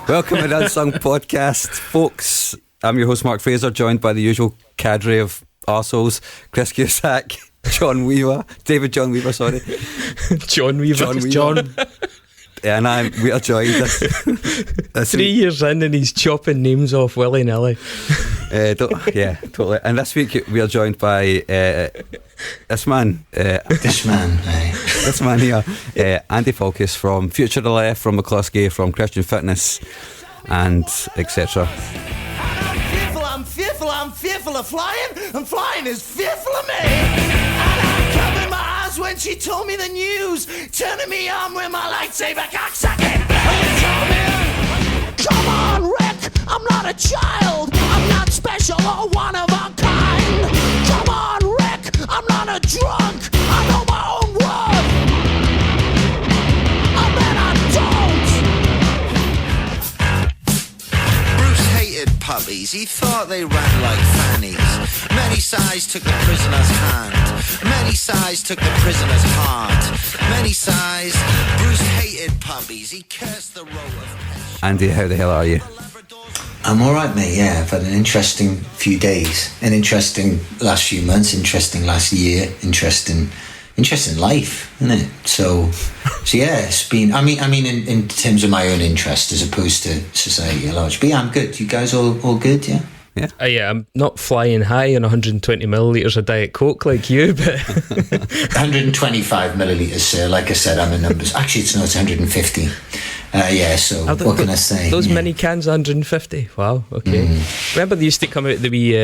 Welcome to the Unsung podcast, folks. I'm your host, Mark Fraser, joined by the usual cadre of arseholes, Chris Cusack, John Weaver, David John Weaver, sorry. John Weaver. John. Yeah, and we are joined. This 3 years in and he's chopping names off willy-nilly. Yeah, totally. And this week we are joined by this man here, Andy Falkous from Future to the Left, from McCluskey, from Christian Fitness, and etc. I'm fearful of flying, and flying is fearful of me. And I covered my eyes when she told me the news, turning me on with my lightsaber cocksucking. Come on, Rick, I'm not a child. I'm not special or one of a kind. Come on, Rick, I'm not a drunk. I know my own worth. And then I don't. Bruce hated puppies. He thought they ran like fannies. Many sighs took the prisoner's hand. Many sighs took the prisoner's heart. Many sighs. Bruce hated puppies. He cursed the row of pets. Andy, how the hell are you? I'm alright, mate, yeah. I've had an interesting few days. An interesting last few months, interesting last year, interesting life, isn't it? So yeah, it's been, I mean in terms of my own interest as opposed to society at large. But yeah, I'm good. You guys all good, yeah? Yeah, I'm not flying high on 120 millilitres of Diet Coke like you, but 125 millilitres, sir. Like I said, I'm in numbers. Actually, it's 150. Yeah, so what can I say? Those mini cans, 150. Wow, okay. Remember they used to come out the wee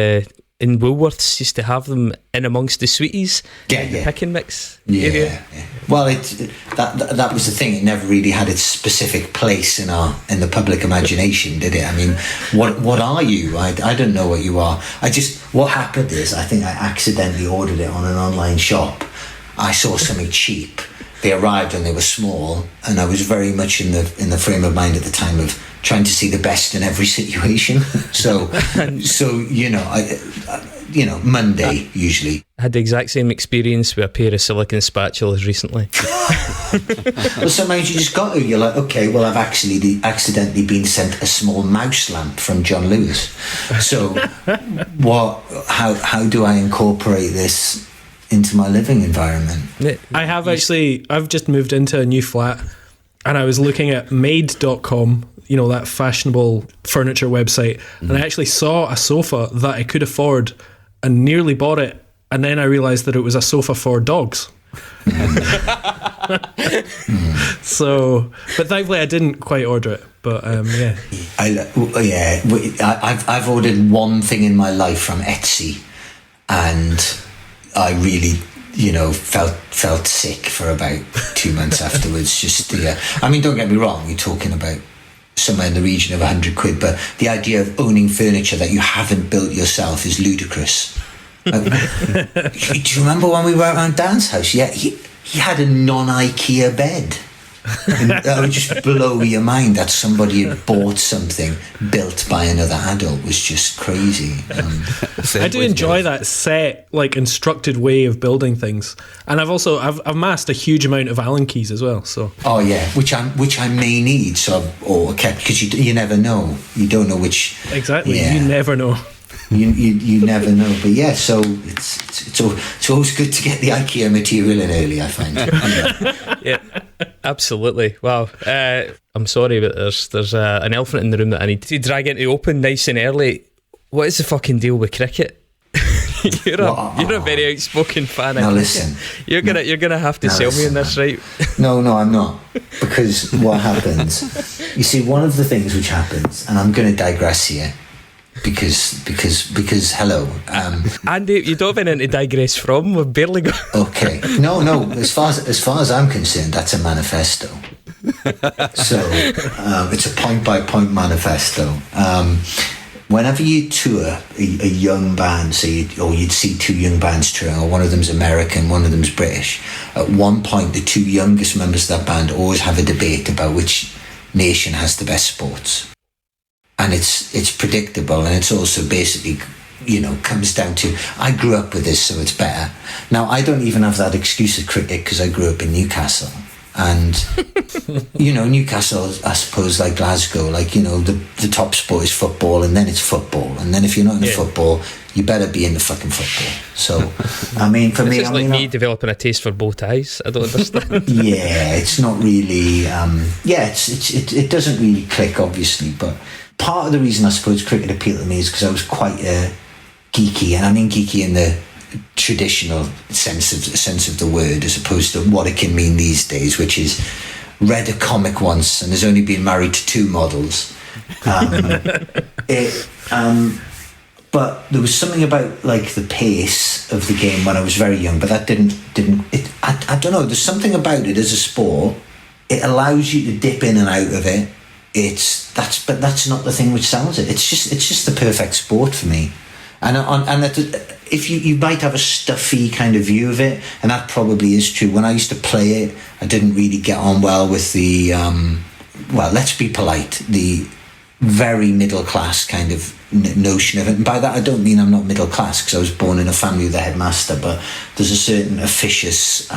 in Woolworths, used to have them in amongst the sweeties, the pick and mix area. Yeah. Well, that was the thing. It never really had its specific place in the public imagination, did it? I mean, what are you? I don't know what you are. What happened is, I think I accidentally ordered it on an online shop. I saw something cheap. They arrived and they were small, and I was very much in the frame of mind at the time of trying to see the best in every situation. So Monday usually. I had the exact same experience with a pair of silicone spatulas recently. Well, sometimes you just got to. You're like, okay, well, I've actually accidentally been sent a small mouse lamp from John Lewis. So how do I incorporate this into my living environment? I've just moved into a new flat, and I was looking at made.com, that fashionable furniture website, and I actually saw a sofa that I could afford and nearly bought it, and then I realised that it was a sofa for dogs. So, but thankfully I didn't quite order it, but yeah. I've ordered one thing in my life from Etsy, and I really, felt sick for about 2 months afterwards. Just don't get me wrong, you're talking about somewhere in the region of £100, but the idea of owning furniture that you haven't built yourself is ludicrous. Do you remember when we were around Dan's house? Yeah, he had a non-IKEA bed. And that would just blow your mind that somebody had bought something built by another adult. Was just crazy. I do enjoy that set, instructed way of building things, and I've amassed a huge amount of Allen keys as well. So which I may need. Because you never know. You don't know which exactly. Yeah. You never know. You never know, but yeah. So it's always good to get the IKEA material in early, I find. Yeah, absolutely. Wow. I'm sorry, but there's an elephant in the room that I need to drag into open nice and early. What is the fucking deal with cricket? You're a very outspoken fan. Now of listen, you're gonna have to sell me on this, right? No, I'm not. Because what happens? You see, one of the things which happens, and I'm going to digress here. Because hello, Andy, you don't have anything to digress from. We've barely got. Okay, no. As far as I'm concerned, that's a manifesto. So it's a point by point manifesto. Whenever you tour a young band, you'd see two young bands touring, or one of them's American, one of them's British. At one point, the two youngest members of that band always have a debate about which nation has the best sports. And it's predictable, and it's also basically, comes down to, I grew up with this, so it's better. Now, I don't even have that excuse of cricket because I grew up in Newcastle. And you know, Newcastle, I suppose, like Glasgow, like, you know, the top sport is football, and then it's football, and then if you're not in football, you better be in the fucking football. So I mean, for me, it's like me developing a taste for bow ties. I don't understand. Yeah, it's not really it doesn't really click, obviously, but part of the reason I suppose cricket appealed to me is because I was quite geeky, and I mean geeky in the traditional sense of the word, as opposed to what it can mean these days, which is read a comic once and has only been married to 2 models. But there was something about like the pace of the game when I was very young, but that didn't I don't know, there's something about it as a sport. It allows you to dip in and out of it. But that's not the thing which sells it. It's just the perfect sport for me. And if you might have a stuffy kind of view of it, and that probably is true. When I used to play it, I didn't really get on well with the let's be polite, the very middle class kind of notion of it. And by that I don't mean I'm not middle class, because I was born in a family with a headmaster, but there's a certain officious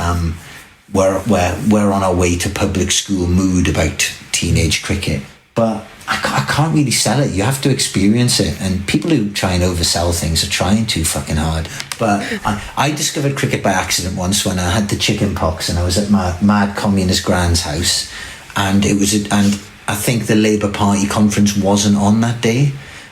we're on our way to public school mood about teenage cricket. But I can't really sell it. You have to experience it, and people who try and oversell things are trying too fucking hard. But I discovered cricket by accident once when I had the chicken pox, and I was at my mad communist grand's house, and and I think the Labour Party conference wasn't on that day,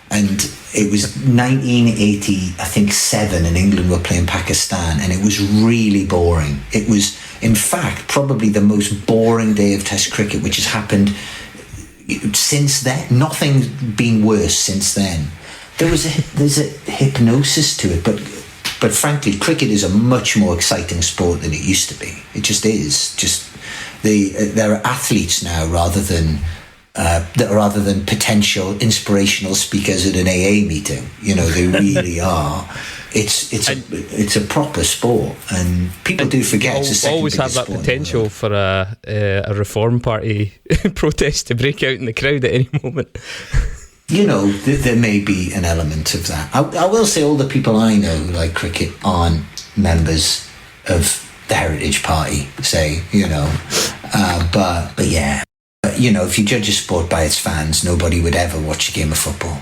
and it was 1980, I think 7, and England were playing Pakistan, and it was really boring. It was, in fact, probably the most boring day of Test cricket which has happened since then. Nothing's been worse since then. There's a hypnosis to it, but frankly, cricket is a much more exciting sport than it used to be. It just is. There are athletes now rather than potential inspirational speakers at an AA meeting. You know, they really are. It's a proper sport, and people do forget. It's the second always have that potential for a Reform Party protest to break out in the crowd at any moment. You know, there may be an element of that. I will say all the people I know who like cricket aren't members of the Heritage Party, say, you know. But yeah. You know, if you judge a sport by its fans, nobody would ever watch a game of football.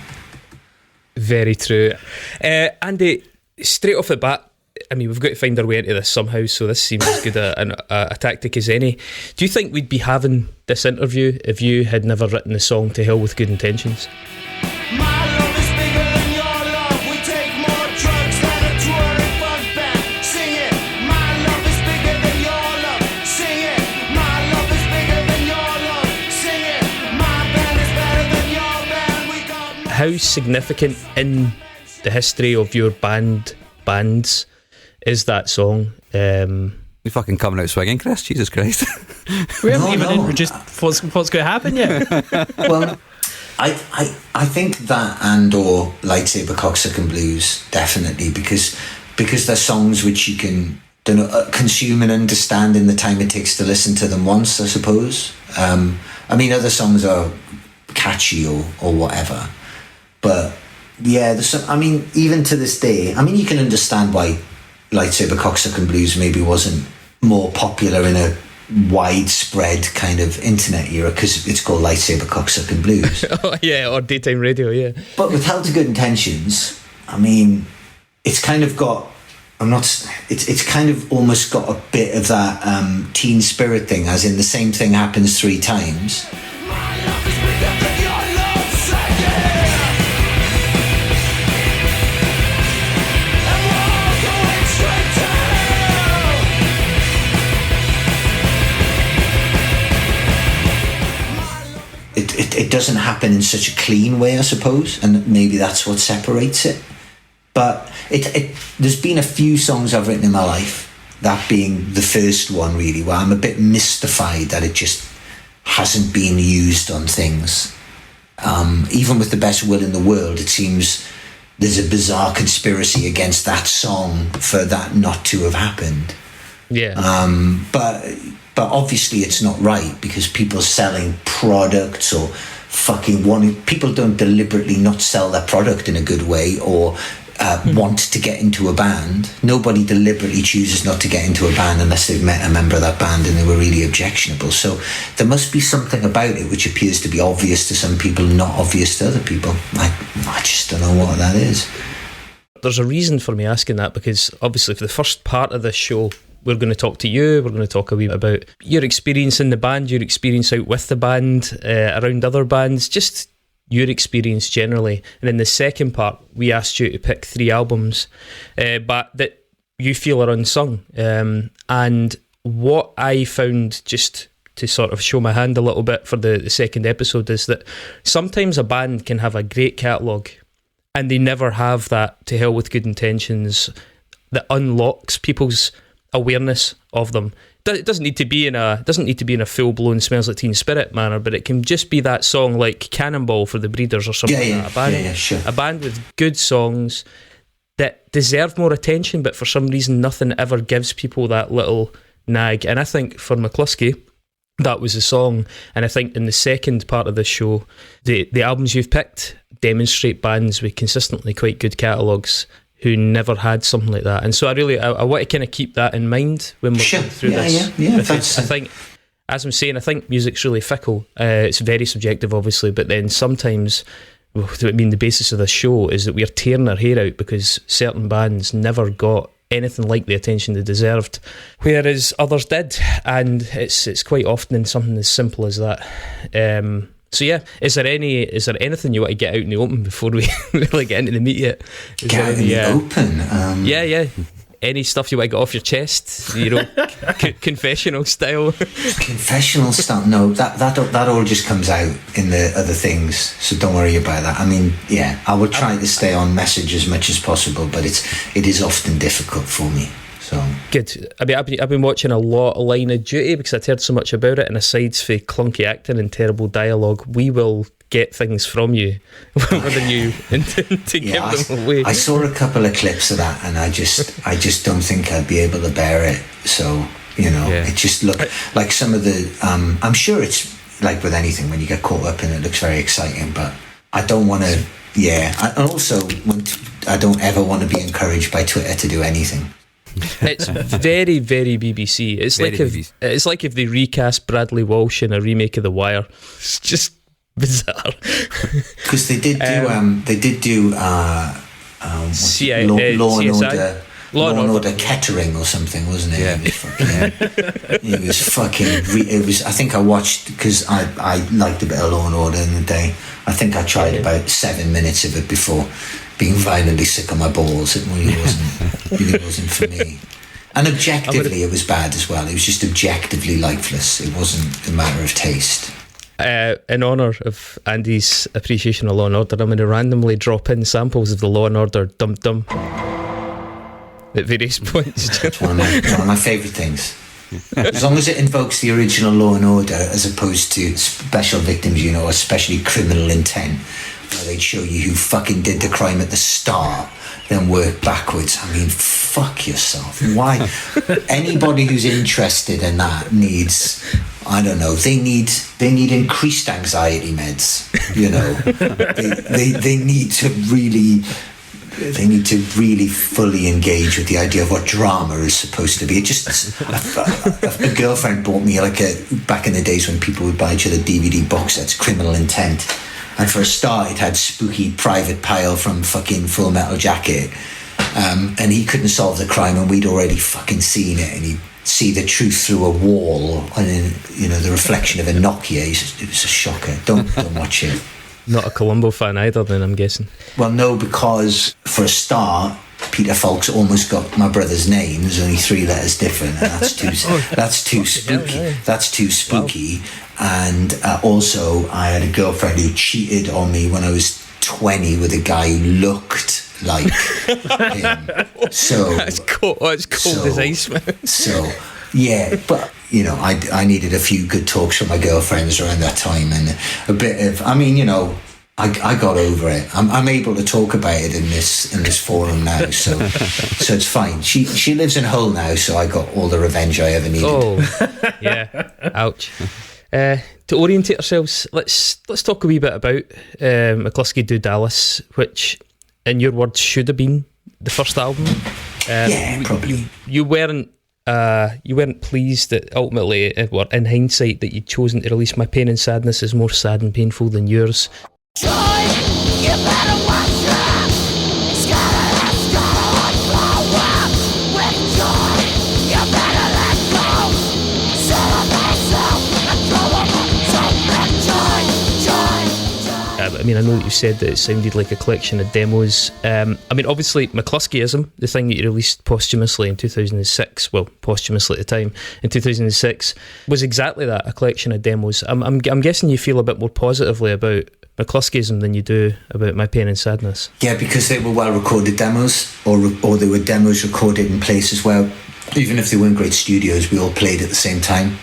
Very true. Andy, straight off the bat, I mean, we've got to find our way into this somehow, so this seems as good a tactic as any. Do you think we'd be having this interview if you had never written the song To Hell With Good Intentions? How significant in the history of your bands is that song? You fucking coming out swinging, Chris? Jesus Christ. We haven't even introduced what's going to happen yet. Well, I think that and/or Lightsaber Cocksucking Blues, definitely, because they're songs which you can consume and understand in the time it takes to listen to them once, I suppose. I mean, other songs are catchy or whatever. But yeah, even to this day, I mean, you can understand why Lightsaber Cocksucking Blues maybe wasn't more popular in a widespread kind of internet era, because it's called Lightsaber Cocksucking Blues. Oh, yeah, or daytime radio, yeah. But with Hell to Good Intentions, I mean, it's kind of got, it's kind of almost got a bit of that teen spirit thing, as in the same thing happens 3 times. It doesn't happen in such a clean way, I suppose, and maybe that's what separates it. But there's been a few songs I've written in my life, that being the first one really, where I'm a bit mystified that it just hasn't been used on things. Even with the best will in the world, it seems there's a bizarre conspiracy against that song for that not to have happened. Yeah. But obviously it's not right, because people selling products or fucking wanting, people don't deliberately not sell their product in a good way, or want to get into a band. Nobody deliberately chooses not to get into a band unless they've met a member of that band and they were really objectionable. So there must be something about it which appears to be obvious to some people, not obvious to other people. I just don't know what that is. There's a reason for me asking that, because obviously for the first part of this show, we're going to talk to you, we're going to talk a wee bit about your experience in the band, your experience out with the band, around other bands, just your experience generally. And in the second part, we asked you to pick 3 albums but that you feel are unsung. And what I found, just to sort of show my hand a little bit for the second episode, is that sometimes a band can have a great catalogue and they never have that to hell with good intentions that unlocks people's awareness of them. It doesn't need to be in a full blown Smells Like Teen Spirit manner, but it can just be that song like Cannonball for the Breeders or something like that. Sure. A band with good songs that deserve more attention, but for some reason nothing ever gives people that little nag. And I think for McCluskey, that was the song. And I think in the second part of this show, the albums you've picked demonstrate bands with consistently quite good catalogues who never had something like that. And so I want to kind of keep that in mind when we're going through this. Yeah, because I think, as I'm saying, I think music's really fickle. It's very subjective, obviously, but then sometimes, the basis of this show is that we're tearing our hair out because certain bands never got anything like the attention they deserved, whereas others did. And it's quite often in something as simple as that. So yeah, is there anything you want to get out in the open before we really get into the meat yet? Get out in the open? Yeah. Any stuff you want to get off your chest? Confessional style? Confessional stuff? No, that all just comes out in the other things, so don't worry about that. I mean, yeah, I will try to stay on message as much as possible, but it is often difficult for me. So good. I mean, I've been watching a lot of Line of Duty because I'd heard so much about it, and aside for clunky acting and terrible dialogue, we will get things from you whether you intend to give them away. I saw a couple of clips of that, and I just don't think I'd be able to bear it. So it just looked like some of the. I'm sure it's like with anything, when you get caught up in it, looks very exciting, but I don't want to. Yeah, I don't ever want to be encouraged by Twitter to do anything. It's very, very BBC. It's like if they recast Bradley Walsh in a remake of The Wire. It's just bizarre. Because they did do Law and Order Kettering or something, wasn't it? Yeah. It was fucking. I think I watched, because I liked a bit of Law and Order in the day. I think I tried about 7 minutes of it before being violently sick on my balls. It really wasn't for me. And objectively, it was bad as well. It was just objectively lifeless. It wasn't a matter of taste. In honour of Andy's appreciation of Law and Order, I'm going to randomly drop in samples of the Law and Order Dum Dum at various points. It's one of my favourite things. As long as it invokes the original Law and Order as opposed to Special Victims, especially Criminal Intent, where they'd show you who fucking did the crime at the start, then work backwards. I mean, fuck yourself. Why? Anybody who's interested in that needs, I don't know, they need increased anxiety meds. They need to really fully engage with the idea of what drama is supposed to be. It just, a girlfriend bought me back in the days when people would buy each other DVD box sets, Criminal Intent. And for a start, it had spooky Private Pile from fucking Full Metal Jacket. And he couldn't solve the crime, and we'd already fucking seen it. And he'd see the truth through a wall, and the reflection of a Nokia. It was a shocker. Don't watch it. Not a Columbo fan either, then, I'm guessing. Well, no, because for a start, Peter Falkous almost got my brother's name. There's only 3 letters different, and that's too spooky. Yeah. That's too spooky. Wow. And also, I had a girlfriend who cheated on me when I was 20 with a guy who looked like him. So it's cold as ice, man. So yeah, but I needed a few good talks from my girlfriends around that time, and a bit of. I mean, I got over it. I'm able to talk about it in this forum now, so it's fine. She lives in Hull now, so I got all the revenge I ever needed. Oh, yeah. Ouch. To orientate ourselves, let's talk a wee bit about McCluskey Do Dallas, which in your words, should have been the first album. Yeah, probably. You weren't pleased that ultimately, or in hindsight, that you'd chosen to release My Pain and Sadness is more sad and painful than yours. Joy, you better watch out. Scatter, blow up. With joy, you better let go. Settle thyself and throw up joy. I mean, I know that you said that it sounded like a collection of demos. I mean, obviously, McCluskeyism, the thing that you released posthumously in 2006, well, posthumously at the time, in 2006, was exactly that, a collection of demos. I'm guessing you feel a bit more positively about McCluskeyism than you do about My Pain and Sadness. Yeah, because they were well-recorded demos, or they were demos recorded in places where, even if they weren't great studios, we all played at the same time.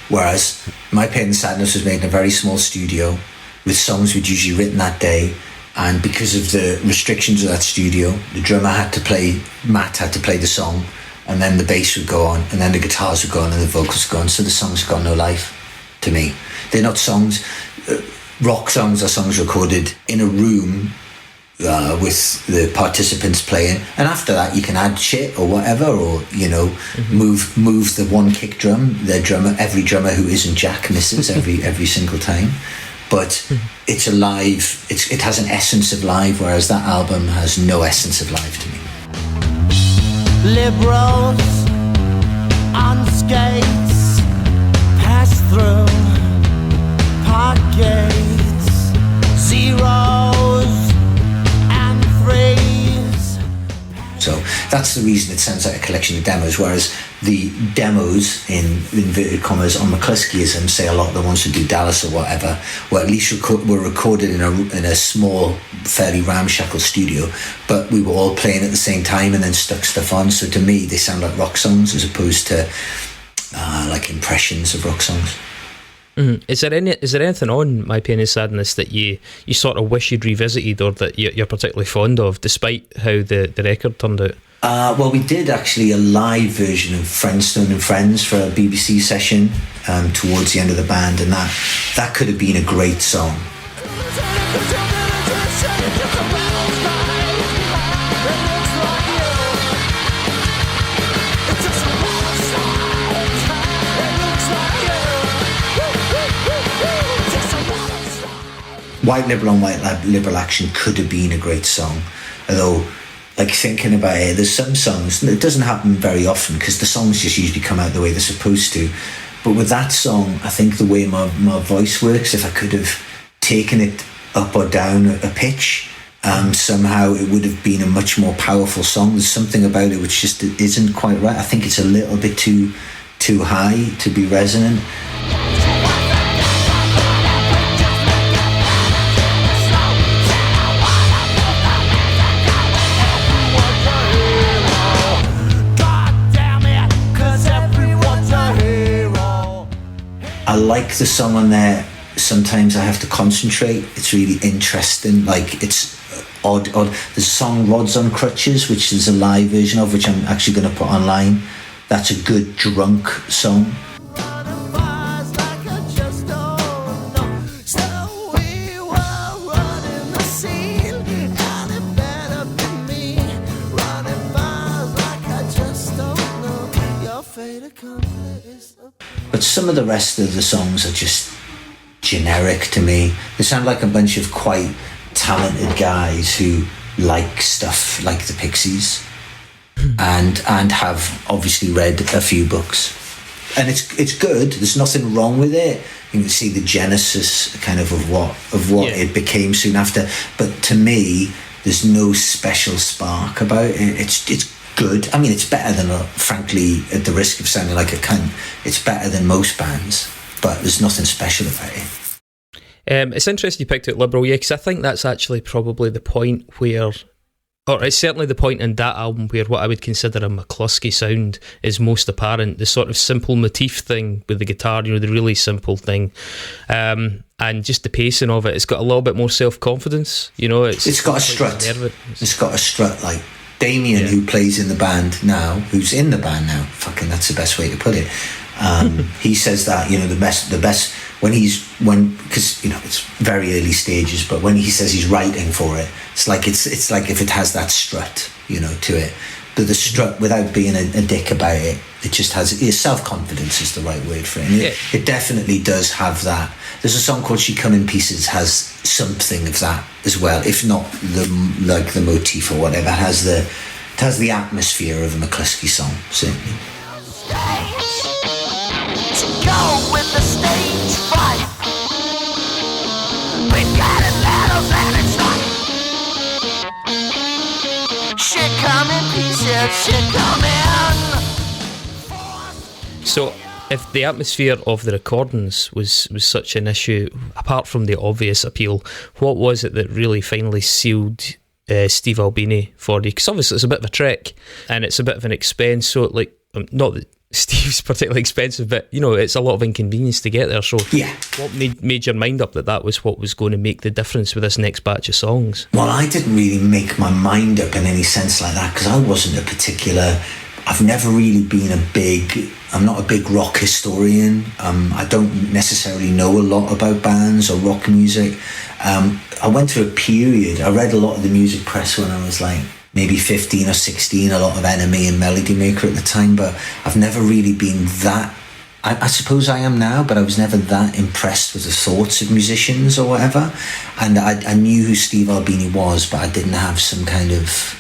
Whereas My Pain and Sadness was made in a very small studio, with songs we'd usually written that day, and because of the restrictions of that studio, the drummer Matt had to play the song, and then the bass would go on, and then the guitars would go on, and the vocals would go on, so the songs got no life to me. They're not songs. Rock songs are songs recorded in a room with the participants playing, and after that you can add shit or whatever, or move the one kick drum. Every drummer who isn't Jack misses every single time. But it's alive. It has an essence of live, whereas that album has no essence of live to me. Liberals on skates pass through park gates, zeros and threes. So that's the reason it sounds like a collection of demos, whereas the demos, in inverted commas, on McCluskeyism, say a lot of the ones who do Dallas or whatever, were at least were recorded in a small, fairly ramshackle studio, but we were all playing at the same time and then stuck stuff on. So to me, they sound like rock songs as opposed to like impressions of rock songs. Mm-hmm. Is there anything on My Pain and Sadness that you sort of wish you'd revisited, or that you're particularly fond of, despite how the record turned out? Well, we did actually a live version of Friendstone and Friends for a BBC session towards the end of the band, and that could have been a great song. White Liberal on White Liberal Action could have been a great song, although, like, thinking about it, there's some songs, it doesn't happen very often because the songs just usually come out the way they're supposed to, but with that song, I think the way my voice works, if I could have taken it up or down a pitch, somehow it would have been a much more powerful song. There's something about it which just isn't quite right. I think it's a little bit too high to be resonant. I like the song on there. Sometimes I have to concentrate. It's really interesting. Like, it's odd. There's a song Rods on Crutches, which is a live version of, which I'm actually going to put online. That's a good drunk song. But some of the rest of the songs are just generic to me. They sound like a bunch of quite talented guys who like stuff like the Pixies and have obviously read a few books. And it's good. There's nothing wrong with it. You can see the genesis kind of what it became soon after. But to me, there's no special spark about it. It's good. I mean, it's better than, frankly, at the risk of sounding like a cunt, it's better than most bands, but there's nothing special about it. It's interesting you picked out Liberal, because I think that's actually probably the point where, or it's certainly the point in that album where what I would consider a McCluskey sound is most apparent. The sort of simple motif thing with the guitar, the really simple thing, and just the pacing of it. It's got a little bit more self-confidence. It's got a strut. It's got a strut, like Damien, who plays in the band now, who's in the band now, fucking, that's the best way to put it. He says that, the best because it's very early stages, but when he says he's writing for it, it's like if it has that strut, to it. But the strut, without being a dick about it, it just has self-confidence is the right word for it. And it definitely does have that. There's a song called "She Come in Pieces" has something of that as well, if not the motif or whatever. It has the atmosphere of a McCluskey song, certainly. To go with the stage fright. We've got it letters and it's like shit come in pieces, shit come in. So, if the atmosphere of the recordings was such an issue, apart from the obvious appeal, what was it that really finally sealed Steve Albini for you? Because obviously it's a bit of a trek and it's a bit of an expense, so not that Steve's particularly expensive, but it's a lot of inconvenience to get there. So what made your mind up that was what was going to make the difference with this next batch of songs? Well, I didn't really make my mind up in any sense like that, because I wasn't I've never really been I'm not a big rock historian. I don't necessarily know a lot about bands or rock music. I went through a period, I read a lot of the music press when I was like maybe 15 or 16, a lot of Enemy and Melody Maker at the time, but I've never really been that, I suppose I am now, but I was never that impressed with the thoughts of musicians or whatever. And I knew who Steve Albini was, but I didn't have some kind of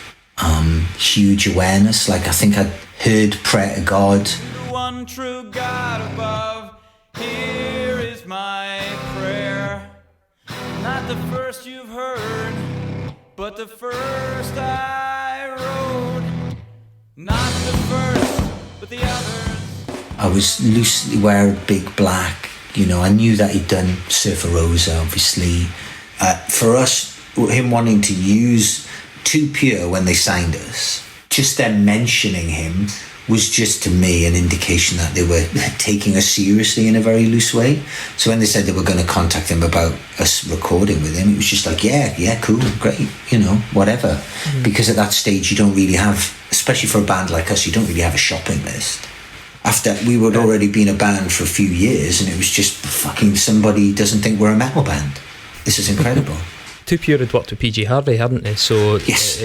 huge awareness. Like, I think I'd heard Prayer to God. The one true God above, here is my prayer. Not the first you've heard, but the first I wrote. Not the first, but the others. I was loosely wearing big black, I knew that he'd done Surfer Rosa, obviously. For us, him wanting to use Too Pure when they signed us, just them mentioning him was just, to me, an indication that they were taking us seriously in a very loose way. So when they said they were going to contact him about us recording with him, it was just like, yeah, cool, great, whatever. Mm-hmm. Because at that stage, you don't really have, especially for a band like us, you don't really have a shopping list. After we would already been a band for a few years, and it was just fucking somebody doesn't think we're a metal band. This is incredible. Too Pure had worked with PG Harvey, hadn't they? So yes,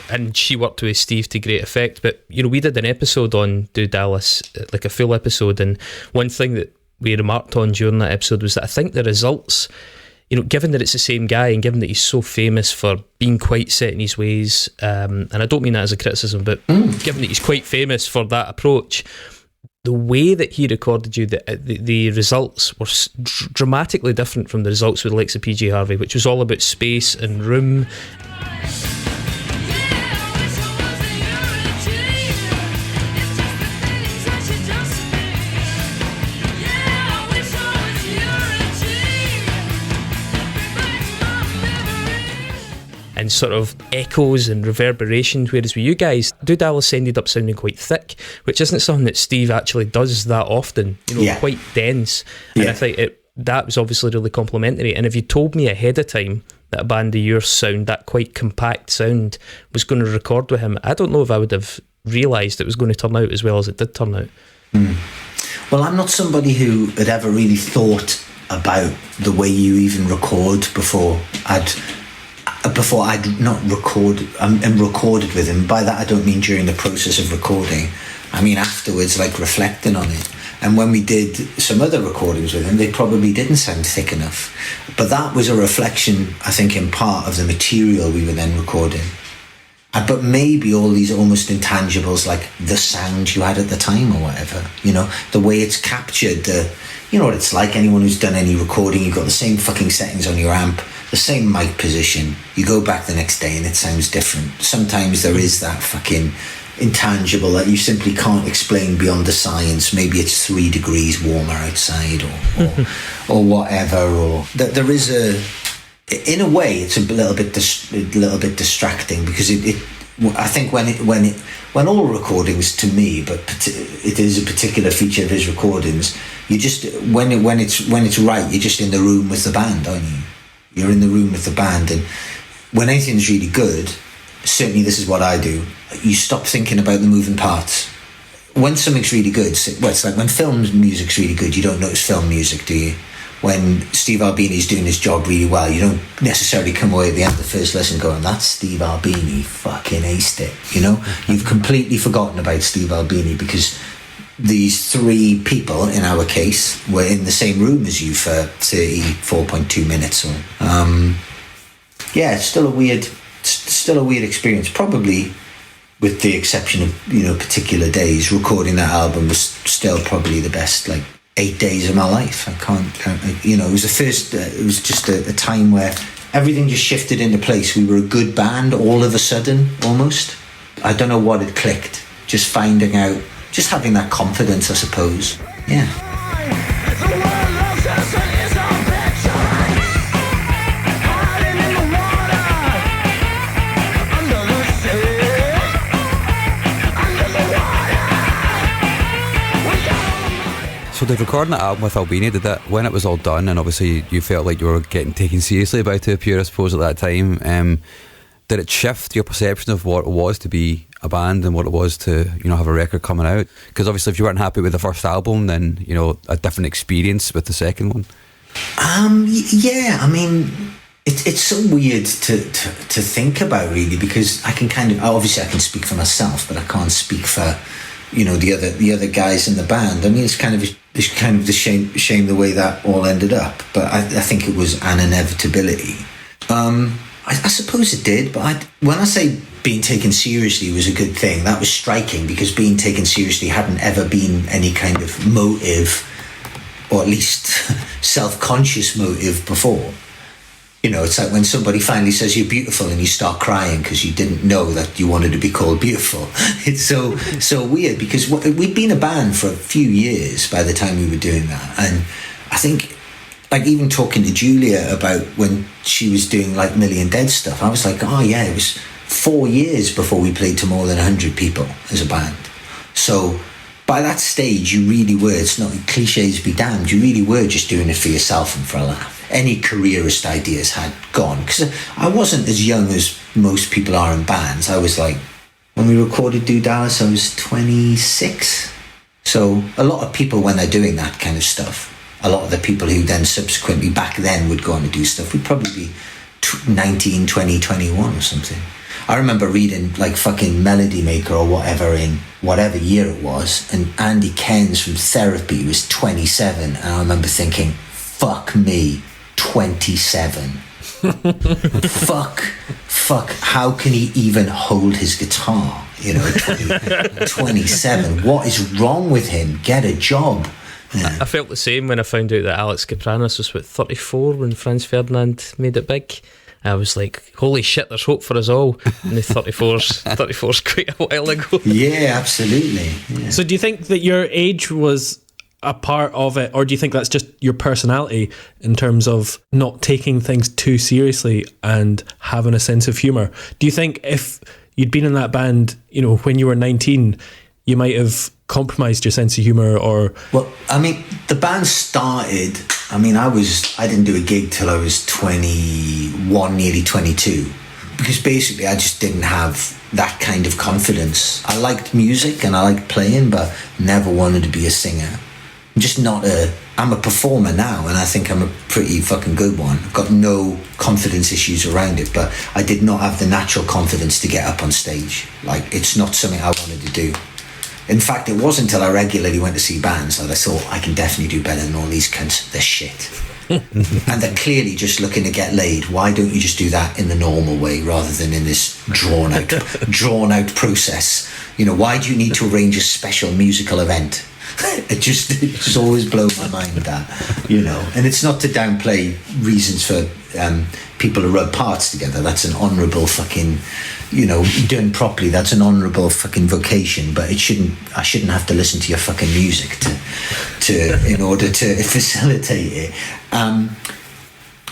and she worked with Steve to great effect. But we did an episode on Do Dallas, like a full episode, and one thing that we remarked on during that episode was that I think the results, given that it's the same guy and given that he's so famous for being quite set in his ways, and I don't mean that as a criticism, but given that he's quite famous for that approach, the way that he recorded you, the results were dramatically different from the results with the likes of PG Harvey, which was all about space and room. And sort of echoes and reverberations, whereas with you guys, Do Dallas ended up sounding quite thick, which isn't something that Steve actually does that often, quite dense. And I think that was obviously really complimentary. And if you told me ahead of time that a band of your sound, that quite compact sound, was going to record with him, I don't know if I would have realised it was going to turn out as well as it did turn out. Well, I'm not somebody who had ever really thought about the way you even record before I'd not recorded and recorded with him. By that I don't mean during the process of recording, I mean afterwards, like reflecting on it. And when we did some other recordings with him, they probably didn't sound thick enough, but that was a reflection, I think, in part of the material we were then recording. But maybe all these almost intangibles, like the sound you had at the time or whatever, the way it's captured, you know what it's like, anyone who's done any recording, you've got the same fucking settings on your amp, the same mic position, you go back the next day and it sounds different. Sometimes there is that fucking intangible that you simply can't explain beyond the science. Maybe it's 3 degrees warmer outside or whatever, or there is in a way it's a little bit distracting, because I think when all recordings, to me, but it is a particular feature of his recordings, you just when it's right, you're just in the room with the band, aren't you? You're in the room with the band, and when anything's really good, certainly this is what I do, you stop thinking about the moving parts. when something's really good, it's like when film music's really good, you don't notice film music, do you? When Steve Albini's doing his job really well, you don't necessarily come away at the end of the first lesson going, that's Steve Albini, fucking aced it, you know? You've completely forgotten about Steve Albini because these three people, in our case, were in the same room as you for 34.2 minutes. Or, yeah, it's still a weird experience. Probably, with the exception of particular days, recording that album was still probably the best 8 days of my life. It was the first. It was just a time where everything just shifted into place. We were a good band all of a sudden, almost. I don't know what had clicked. Just finding out. Just having that confidence, I suppose. Yeah. So did recording that album with Albini, did that, when it was all done, and obviously you felt like you were getting taken seriously by Two Pure, I suppose, at that time, did it shift your perception of what it was to be a band and what it was to have a record coming out? Because obviously if you weren't happy with the first album, then a different experience with the second one. Yeah, I mean, it's so weird to think about, really, because I can obviously I can speak for myself, but I can't speak for the other guys in the band. I mean, it's kind of the shame the way that all ended up, but I think it was an inevitability. I suppose it did, but when I say being taken seriously was a good thing, that was striking, because being taken seriously hadn't ever been any kind of motive, or at least self-conscious motive before. It's like when somebody finally says you're beautiful and you start crying because you didn't know that you wanted to be called beautiful. It's so weird, because we'd been a band for a few years by the time we were doing that, and I think, even talking to Julia about when she was doing Million Dead stuff, I was like, oh yeah, it was 4 years before we played to more than 100 people as a band. So by that stage, you really were, it's not, cliches be damned, you really were just doing it for yourself and for a laugh. Any careerist ideas had gone, because I wasn't as young as most people are in bands. I was when we recorded Do Dallas, I was 26. So a lot of people, when they're doing that kind of stuff, a lot of the people who then subsequently back then would go on to do stuff would probably be 19, 20, 21 or something. I remember reading fucking Melody Maker or whatever in whatever year it was, and Andy Cairns from Therapy was 27, and I remember thinking, fuck me, 27. fuck, how can he even hold his guitar? 27. What is wrong with him? Get a job. Yeah. I felt the same when I found out that Alex Kapranos was 34 when Franz Ferdinand made it big. I was like, holy shit, there's hope for us all. And the 34's quite a while ago. Yeah, absolutely. Yeah. So do you think that your age was a part of it, or do you think that's just your personality in terms of not taking things too seriously and having a sense of humour? Do you think if you'd been in that band, when you were 19, you might have compromised your sense of humour? Or well, I mean, the band started, I didn't do a gig till I was 21, nearly 22, because basically I just didn't have that kind of confidence. I liked music and I liked playing, but never wanted to be a singer. I'm a performer now, and I think I'm a pretty fucking good one. I've got no confidence issues around it, but I did not have the natural confidence to get up on stage. It's not something I wanted to do. In fact, it wasn't until I regularly went to see bands that I thought, I can definitely do better than all these cunts. They're shit. And they're clearly just looking to get laid. Why don't you just do that in the normal way rather than in this drawn out process? Why do you need to arrange a special musical event? It just always blows my mind, that, and it's not to downplay reasons for people to rub parts together. That's an honourable fucking, done properly, that's an honourable fucking vocation, but I shouldn't have to listen to your fucking music to in order to facilitate it.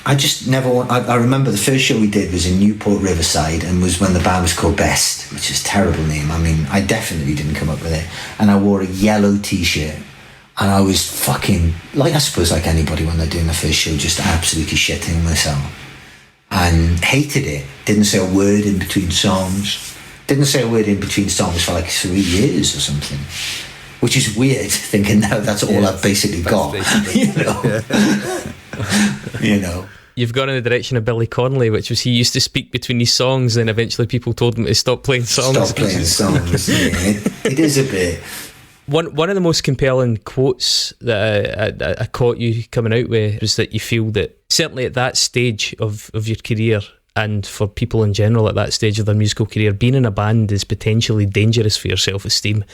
I just never want. I remember the first show we did was in Newport Riverside, and was when the band was called Best, which is a terrible name. I definitely didn't come up with it. And I wore a yellow t-shirt, and I was fucking, I suppose like anybody when they're doing the first show, just absolutely shitting myself. And hated it. Didn't say a word in between songs. For 3 years or something. which is weird, thinking now that's all I've basically got. You know. You've gone in the direction of Billy Connolly, which was he used to speak between his songs, and eventually people told him to stop playing songs. Stop playing songs. It is a bit. One of the most compelling quotes that I caught you coming out with was that you feel that certainly at that stage of your career, and for people in general at that stage of their musical career, being in a band is potentially dangerous for your self-esteem.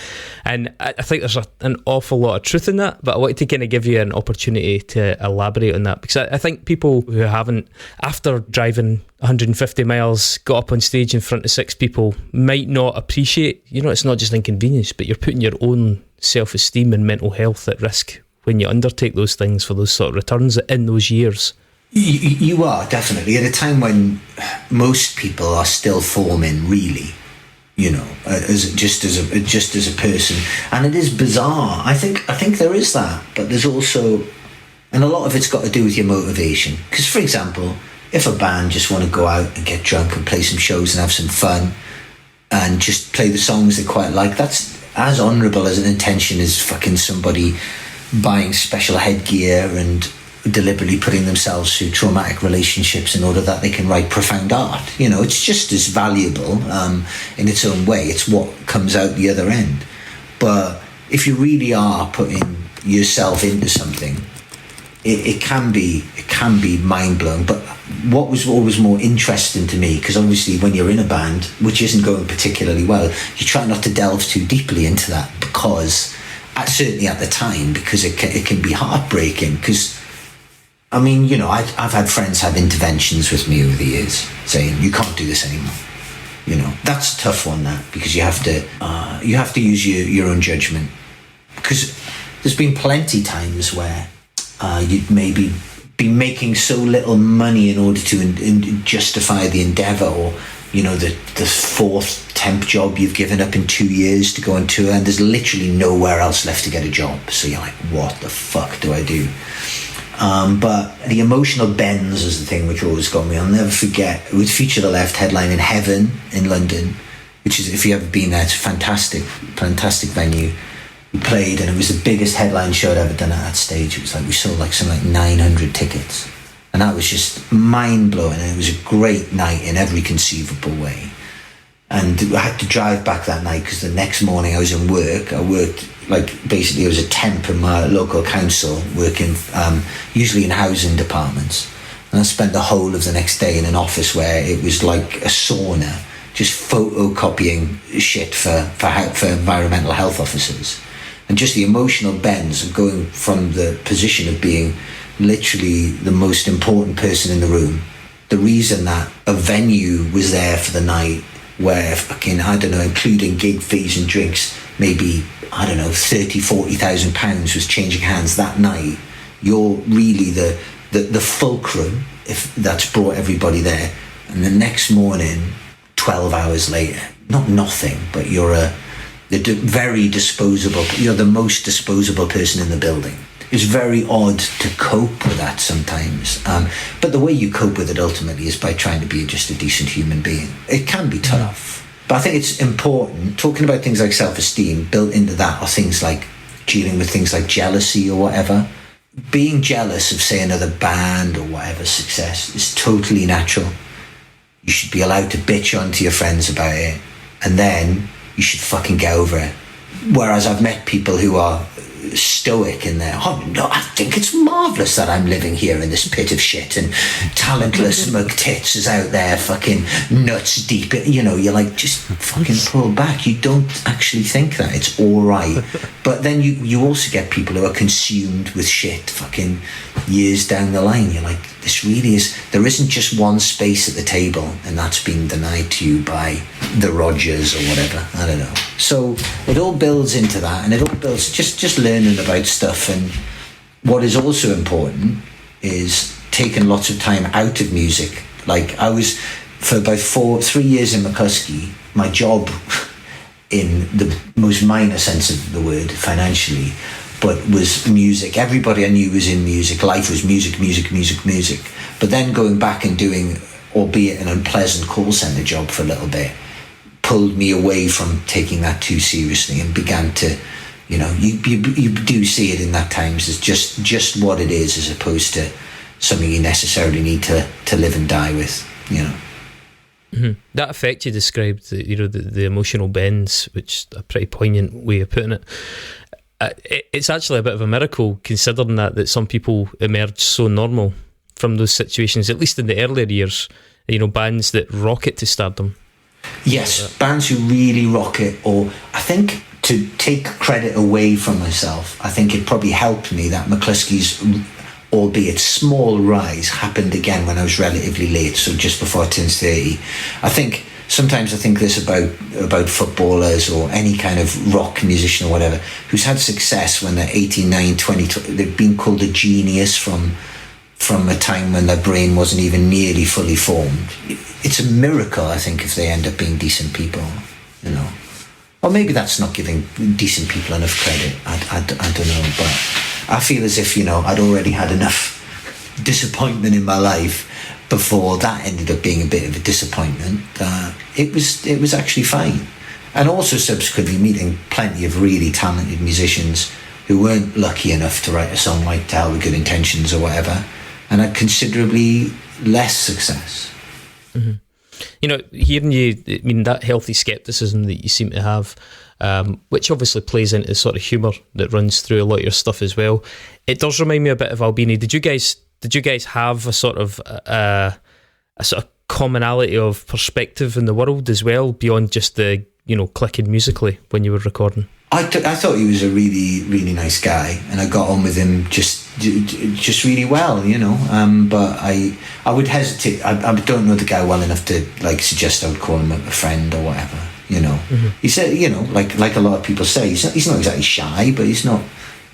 And I think there's an awful lot of truth in that, but I wanted to kind of give you an opportunity to elaborate on that, because I think people who haven't, after driving 150 miles, got up on stage in front of 6 people, might not appreciate, it's not just inconvenience, but you're putting your own self-esteem and mental health at risk when you undertake those things for those sort of returns in those years. You are definitely at a time when most people are still forming, really, as a person, and it is bizarre. I think there is that, but there's also, and a lot of it's got to do with your motivation. Because, for example, if a band just want to go out and get drunk and play some shows and have some fun, and just play the songs they quite like, that's as honourable as an intention as fucking somebody buying special headgear and deliberately putting themselves through traumatic relationships in order that they can write profound art. It's just as valuable in its own way. It's what comes out the other end. But if you really are putting yourself into something, it can be mind-blowing. But what was always more interesting to me, because obviously when you're in a band which isn't going particularly well, you try not to delve too deeply into that, because certainly at the time, because it can be heartbreaking. Because I mean, I've had friends have interventions with me over the years saying, you can't do this anymore. That's a tough one, that, because you have to use your own judgment. Because there's been plenty times where you'd maybe be making so little money in order to justify the endeavour, or, the 4th temp job you've given up in 2 years to go on tour, and there's literally nowhere else left to get a job. So you're like, what the fuck do I do? But the emotional bends is the thing which always got me. I'll never forget, it was Future the Left headlining Heaven in London, which is, if you've ever been there, it's a fantastic venue. We played, and it was the biggest headline show I'd ever done at that stage. It was like, we sold something like 900 tickets, and that was just mind-blowing, and it was a great night in every conceivable way. And I had to drive back that night because the next morning I was in work. I worked, basically I was a temp in my local council, working usually in housing departments. And I spent the whole of the next day in an office where it was like a sauna, just photocopying shit for environmental health officers. And just the emotional bends of going from the position of being literally the most important person in the room, the reason that a venue was there for the night, where fucking, I don't know, including gig fees and drinks, maybe, I don't know, 30,000, 40,000 pounds was changing hands that night. You're really the fulcrum, if that's brought everybody there. And the next morning, 12 hours later, not nothing, but you're very disposable, you're the most disposable person in the building. It's very odd to cope with that sometimes. But the way you cope with it ultimately is by trying to be just a decent human being. It can be tough. But I think it's important, talking about things like self-esteem, built into that are things like dealing with things like jealousy or whatever. Being jealous of, say, another band or whatever success is totally natural. You should be allowed to bitch on to your friends about it, and then you should fucking get over it. Whereas I've met people who are stoic in there. Oh no, I think it's marvellous that I'm living here in this pit of shit, and talentless mug tits is out there fucking nuts deep. You're like, just fucking pull back. You don't actually think that. It's all right. But then you also get people who are consumed with shit fucking years down the line. You're like, this really is, there isn't just one space at the table, and that's been denied to you by the Rogers or whatever. I don't know. So it all builds into that, and it all builds just learning about stuff. And what is also important is taking lots of time out of music. Like, I was, for about 3 years in McCluskey, my job in the most minor sense of the word, financially, but was music. Everybody I knew was in music. Life was music, music, music, music. But then going back and doing, albeit an unpleasant call centre job for a little bit, pulled me away from taking that too seriously, and began to You know, you do see it in that times as just what it is, as opposed to something you necessarily need to live and die with, you know. Mm-hmm. That effect you described, the emotional bends, which a pretty poignant way of putting it. It's actually a bit of a miracle, considering that some people emerge so normal from those situations, at least in the earlier years. You know, bands that rocket to stardom. Yes, bands who really rock it. Or I think, to take credit away from myself, I think it probably helped me that McCluskey's, albeit small, rise happened again when I was relatively late, so just before I turned 30. Sometimes I think this about footballers or any kind of rock musician or whatever who's had success when they're 18, 9, 20. They've been called a genius from a time when their brain wasn't even nearly fully formed. It's a miracle, I think, if they end up being decent people, you know. Or maybe that's not giving decent people enough credit. I don't know, but I feel as if, you know, I'd already had enough disappointment in my life before that ended up being a bit of a disappointment. It was actually fine. And also subsequently meeting plenty of really talented musicians who weren't lucky enough to write a song like To Hell With Good Intentions or whatever, and had considerably less success. Mm-hmm. You know, hearing you, I mean, that healthy scepticism that you seem to have, which obviously plays into the sort of humour that runs through a lot of your stuff as well. It does remind me a bit of Albini. Did you guys have a sort of commonality of perspective in the world as well, beyond just the, you know, clicking musically when you were recording? I thought he was a really, really nice guy, and I got on with him just really well, you know. But I would hesitate. I don't know the guy well enough to like suggest I would call him a friend or whatever, you know. Mm-hmm. He said, you know, like a lot of people say, he's not exactly shy, but he's not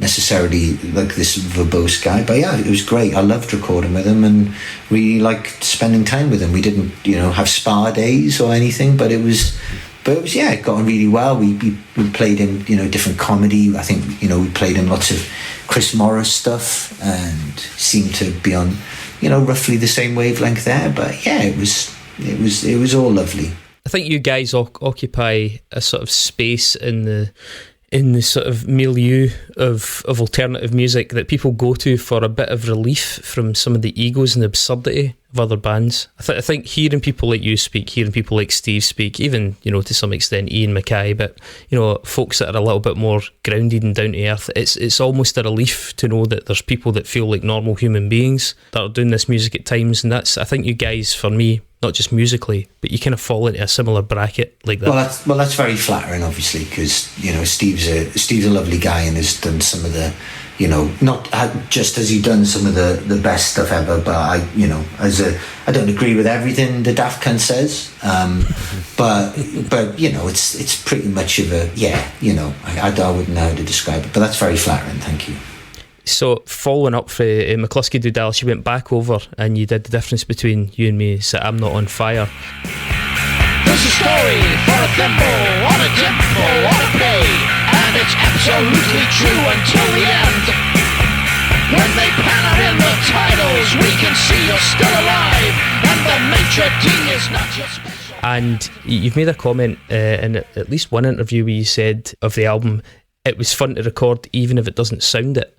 necessarily like this verbose guy. But yeah, it was great. I loved recording with him and really liked spending time with him. We didn't, you know, have spa days or anything, but it was yeah, it got on really well. We played in, you know, different comedy. I think, you know, we played in lots of Chris Morris stuff and seemed to be on, you know, roughly the same wavelength there. But yeah, it was all lovely. I think you guys occupy a sort of space in the sort of milieu of alternative music that people go to for a bit of relief from some of the egos and the absurdity of other bands. I think hearing people like you speak, hearing people like Steve speak, even, you know, to some extent Ian Mackay, but, you know, folks that are a little bit more grounded and down to earth, it's almost a relief to know that there's people that feel like normal human beings that are doing this music at times. And that's, I think you guys, for me, not just musically, but you kind of fall into a similar bracket like that. Well, that's very flattering, obviously, because, you know, Steve's a lovely guy and has done some of the, you know, not just has he done some of the best stuff ever, but I don't agree with everything the Daft Cunt says, but you know, it's pretty much of a, yeah, you know, I wouldn't know how to describe it, but that's very flattering. Thank you. So following up for McCluskey Do Dallas, you went back over and you did the difference between you and me, so I'm Not On Fire. There's a story for a thimble, on a dimple, on a pay, and it's absolutely true until the end. When they pan out in the titles, we can see you're still alive, and the maitre d' is not your special. And you've made a comment in at least one interview where you said of the album, it was fun to record even if it doesn't sound it.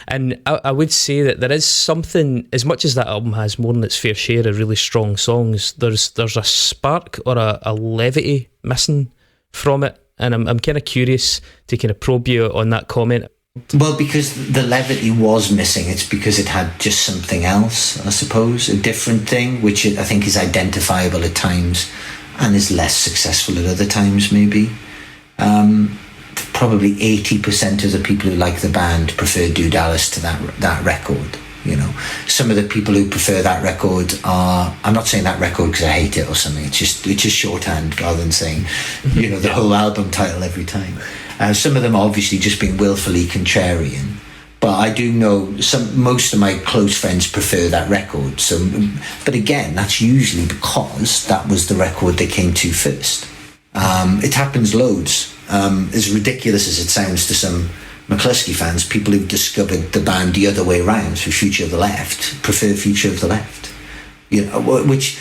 And I would say that there is something, as much as that album has more than its fair share of really strong songs, there's a spark or a levity missing from it. And I'm kind of curious to kind of probe you on that comment. Well, because the levity was missing, it's because it had just something else, I suppose, a different thing, which I think is identifiable at times and is less successful at other times, maybe. Probably 80% of the people who like the band prefer Do Dallas to that record, you know. Some of the people who prefer that record are, I'm not saying that record because I hate it or something, it's just shorthand rather than saying, you know, the whole album title every time. Some of them are obviously just being willfully contrarian, but I do know most of my close friends prefer that record. So, but again, that's usually because that was the record they came to first. It happens loads. As ridiculous as it sounds to some McCluskey fans, people who've discovered the band the other way around through Future of the Left prefer Future of the Left. You know, which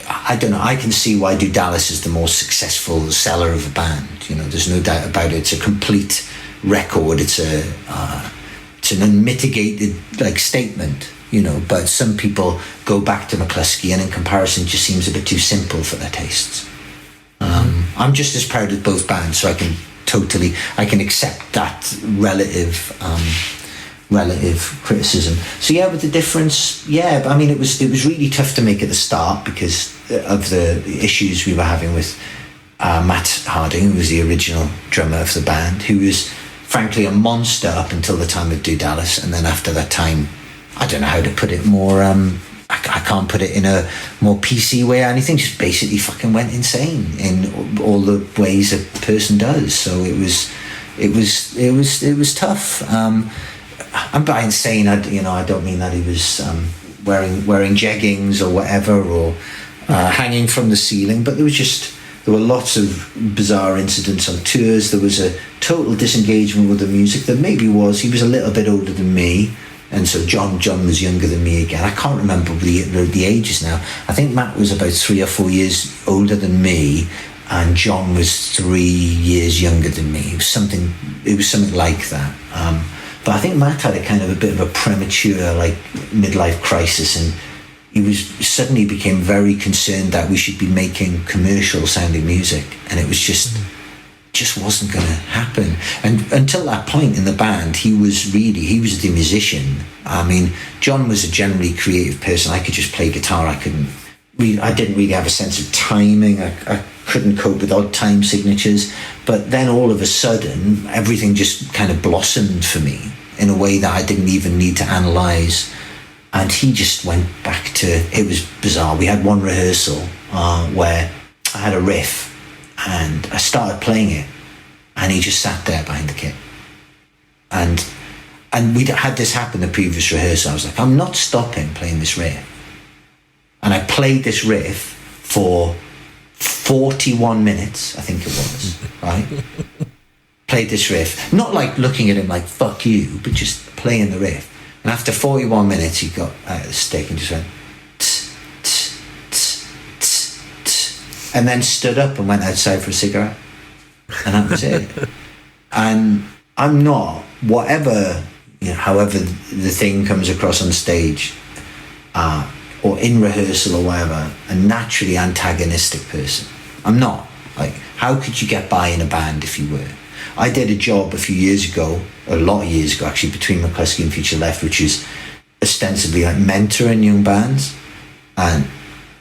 I don't know. I can see why Do Dallas is the more successful seller of a band. You know, there's no doubt about it. It's a complete record. It's an unmitigated like statement, you know. But some people go back to McCluskey, and in comparison, it just seems a bit too simple for their tastes. I'm just as proud of both bands, so I can accept that relative criticism. So yeah, with the difference, yeah, but I mean, it was really tough to make at the start because of the issues we were having with Matt Harding, who was the original drummer of the band, who was frankly a monster up until the time of Do Dallas, and then after that time, I don't know how to put it more. I can't put it in a more PC way or anything. Just basically fucking went insane in all the ways a person does. So it was tough. And by insane, I don't mean that he was wearing jeggings or whatever, or hanging from the ceiling. But there were lots of bizarre incidents on tours. There was a total disengagement with the music. There maybe was. He was a little bit older than me. And so John was younger than me again. I can't remember the ages now. I think Matt was about 3 or 4 years older than me, and John was 3 years younger than me. It was something like that. But I think Matt had a kind of a bit of a premature like midlife crisis, and he suddenly became very concerned that we should be making commercial sounding music, and it was just wasn't going to happen. And until that point in the band, he was the musician. I mean, John was a generally creative person. I could just play guitar. I didn't really have a sense of timing. I couldn't cope with odd time signatures. But then all of a sudden, everything just kind of blossomed for me in a way that I didn't even need to analyse. And he just went back to, it was bizarre. We had one rehearsal where I had a riff, and I started playing it, and he just sat there behind the kit. And we'd had this happen the previous rehearsal. I was like, I'm not stopping playing this riff. And I played this riff for 41 minutes, I think it was, right? Played this riff, not like looking at him like, fuck you, but just playing the riff. And after 41 minutes, he got out of the stick and just went, and then stood up and went outside for a cigarette, and that was it. And I'm not, however the thing comes across on stage or in rehearsal or whatever, a naturally antagonistic person. I'm not. Like, how could you get by in a band if you were? I did a job a lot of years ago actually, between McCluskey and Future Left, which is ostensibly like mentoring young bands, and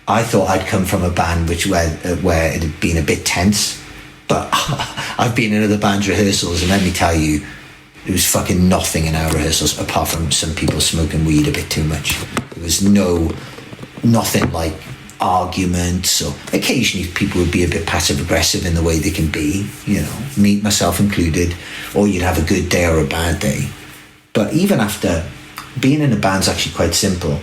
I thought I'd come from a band where it had been a bit tense, but I've been in other bands' rehearsals, and let me tell you, there was fucking nothing in our rehearsals apart from some people smoking weed a bit too much. There was nothing like arguments, or occasionally people would be a bit passive aggressive in the way they can be, you know, me, myself included, or you'd have a good day or a bad day. But even after, being in a band's actually quite simple,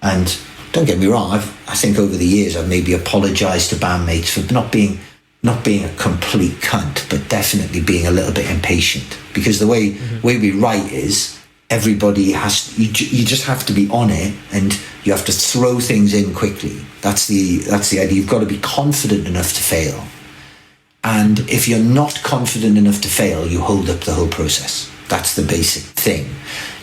and don't get me wrong, I think over the years I've maybe apologised to bandmates for not being a complete cunt, but definitely being a little bit impatient. Because the way we write is, everybody you just have to be on it, and you have to throw things in quickly. That's the idea. You've got to be confident enough to fail. And if you're not confident enough to fail, you hold up the whole process. That's the basic thing.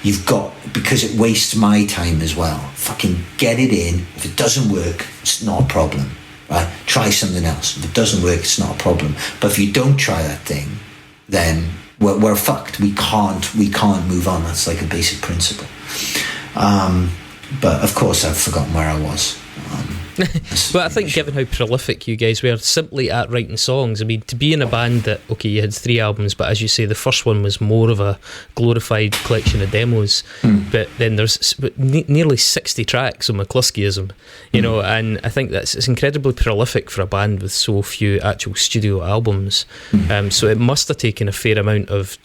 Because it wastes my time as well. Fucking get it in. If it doesn't work, it's not a problem, right? Try something else. If it doesn't work, it's not a problem. But if you don't try that thing, then we're fucked. We can't move on. That's like a basic principle. But of course, I've forgotten where I was. Well, I think given how prolific you guys were simply at writing songs, I mean, to be in a band that, okay, you had 3 albums, but as you say, the first one was more of a glorified collection of demos, but then there's nearly 60 tracks on McCluskeyism, you know, and I think it's incredibly prolific for a band with so few actual studio albums. So it must have taken a fair amount of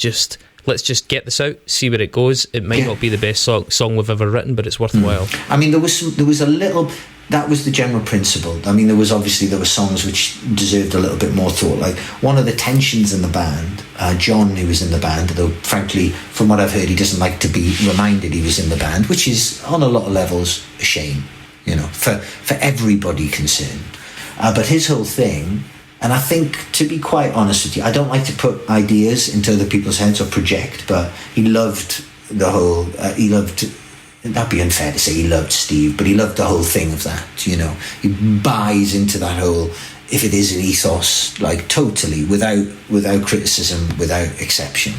let's just get this out, see where it goes. It might not be the best song we've ever written, but it's worthwhile. I mean, there was a little. That was the general principle. I mean, there were songs which deserved a little bit more thought. Like, one of the tensions in the band, John, who was in the band, though frankly, from what I've heard, he doesn't like to be reminded he was in the band, which is on a lot of levels a shame, you know, for everybody concerned. But his whole thing, And I think, to be quite honest with you, I don't like to put ideas into other people's heads or project, but he loved the whole, that'd be unfair to say he loved Steve, but he loved the whole thing of that, you know. He buys into that whole, if it is an ethos, like totally, without criticism, without exception.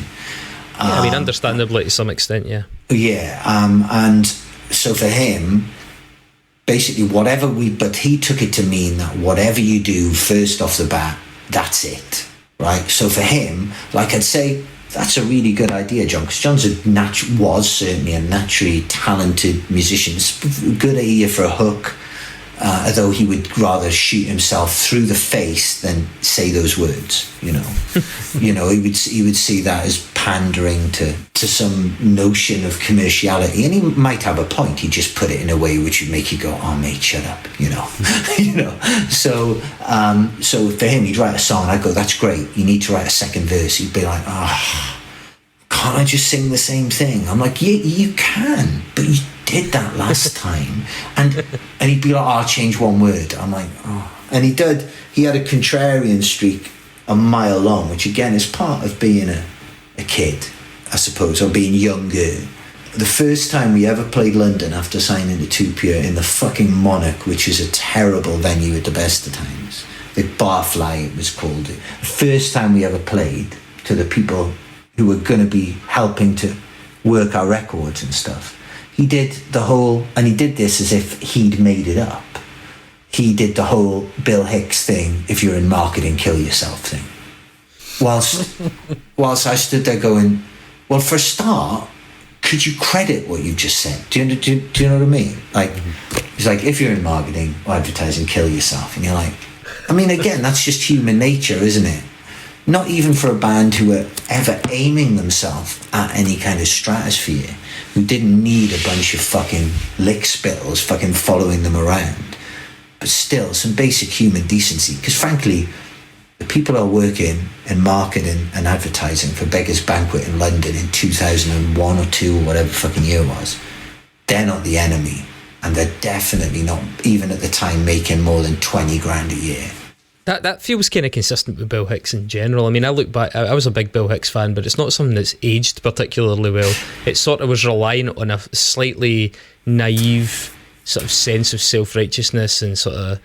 I mean, understandably to some extent, yeah. Yeah, and so for him, basically but he took it to mean that whatever you do first off the bat, that's it, right? So for him, like I'd say, that's a really good idea, John, because John's was certainly a naturally talented musician, good ear for a hook, although he would rather shoot himself through the face than say those words, you know. You know, he would see that as pandering to some notion of commerciality, and he might have a point. He just put it in a way which would make you go, "Oh, mate, shut up," you know. You know. So for him, he'd write a song, and I'd go, "That's great. You need to write a second verse." He'd be like, "Oh, can't I just sing the same thing?" I'm like, "Yeah, you can, but you did that last time." And he'd be like, "Oh, I'll change one word." I'm like, "Oh," and he did. He had a contrarian streak a mile long, which again is part of being a kid, I suppose, or being younger. The first time we ever played London after signing to 2 Pure in the fucking Monarch, which is a terrible venue at the best of times, the Barfly it was called. The first time we ever played to the people who were going to be helping to work our records and stuff, he did the whole, and he did this as if he'd made it up. He did the whole Bill Hicks thing, if you're in marketing, kill yourself thing. Whilst I stood there going, well, for a start, could you credit what you've just said? Do you know what I mean? Like, it's like, if you're in marketing or advertising, kill yourself. And you're like, I mean, again, that's just human nature, isn't it? Not even for a band who were ever aiming themselves at any kind of stratosphere, who didn't need a bunch of fucking lick spittles fucking following them around. But still, some basic human decency. Because frankly, the people who are working in marketing and advertising for Beggar's Banquet in London in 2001 or 2 or whatever fucking year it was, they're not the enemy. And they're definitely not, even at the time, making more than 20 grand a year. That feels kind of consistent with Bill Hicks in general. I mean, I look back, I was a big Bill Hicks fan, but it's not something that's aged particularly well. It sort of was relying on a slightly naive sort of sense of self-righteousness and sort of,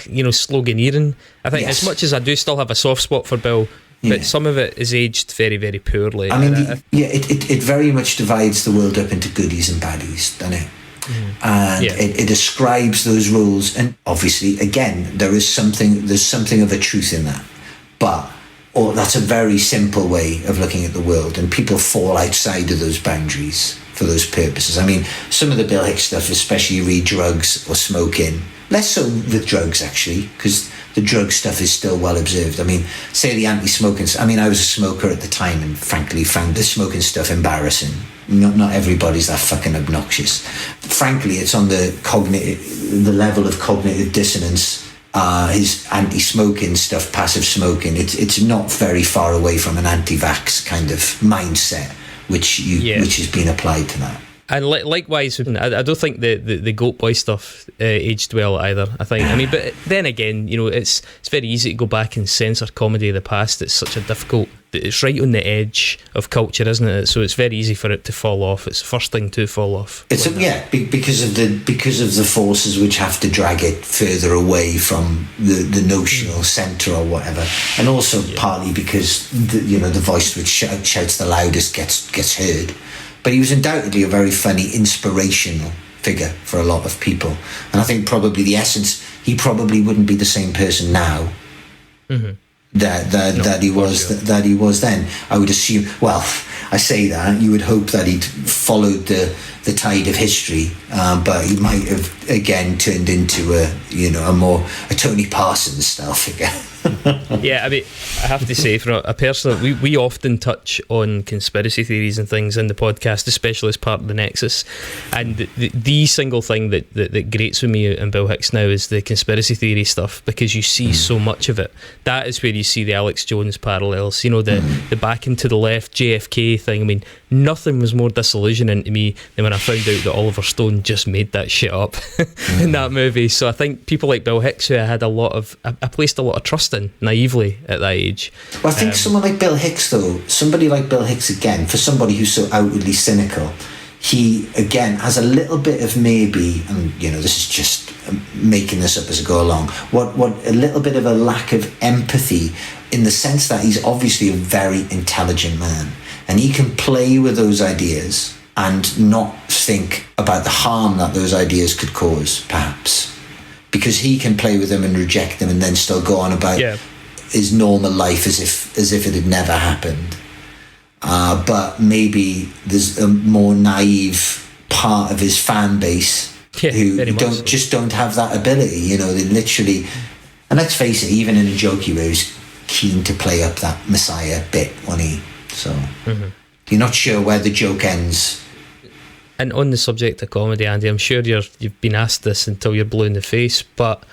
you know, sloganeering. I think as much as I do still have a soft spot for Bill, but some of it is aged very, very poorly. I mean, it very much divides the world up into goodies and baddies, doesn't it? And it describes those rules, and obviously, again, there's something of a truth in that, but that's a very simple way of looking at the world, and people fall outside of those boundaries for those purposes. I mean, some of the Bill Hicks stuff, especially re drugs or smoking, less so with drugs actually, because the drug stuff is still well observed. I mean, say the anti-smoking. I mean, I was a smoker at the time, and frankly, found the smoking stuff embarrassing. Not everybody's that fucking obnoxious. Frankly, it's on the level of cognitive dissonance. His anti-smoking stuff, passive smoking, it's not very far away from an anti-vax kind of mindset, which has been applied to that. And likewise, I don't think the Goat Boy stuff aged well either. I mean, but then again, you know, it's very easy to go back and censor comedy of the past. It's such a difficult. It's right on the edge of culture, isn't it? So it's very easy for it to fall off. It's the first thing to fall off. Because of the forces which have to drag it further away from the notional centre or whatever, and also partly because the voice which shouts the loudest gets heard. But he was undoubtedly a very funny, inspirational figure for a lot of people. And I think probably the essence, he probably wouldn't be the same person now that he was then. I would assume, well, I say that, you would hope that he'd followed the tide of history, but he might have again turned into a Tony Parsons style figure. Yeah, I mean, I have to say, from a personal, we often touch on conspiracy theories and things in the podcast, especially as part of the Nexus. And the single thing that grates with me and Bill Hicks now is the conspiracy theory stuff, because you see so much of it. That is where you see the Alex Jones parallels, the back and to the left JFK thing. I mean, nothing was more disillusioning to me than when I found out that Oliver Stone just made that shit up in that movie. So I think people like Bill Hicks, who I placed a lot of trust in naively at that age. Well, I think someone like Bill Hicks, though, somebody like Bill Hicks, again, for somebody who's so outwardly cynical, he again has a little bit of maybe, and this is just making this up as I go along, what a little bit of a lack of empathy, in the sense that he's obviously a very intelligent man, and he can play with those ideas and not think about the harm that those ideas could cause, perhaps, because he can play with them and reject them and then still go on about his normal life as if it had never happened. But maybe there's a more naive part of his fan base who don't have that ability. They literally, and let's face it, even in a jokey way, he's keen to play up that Messiah bit, wasn't he? So you're not sure where the joke ends. And on the subject of comedy, Andy, I'm sure you've been asked this until you're blue in the face, but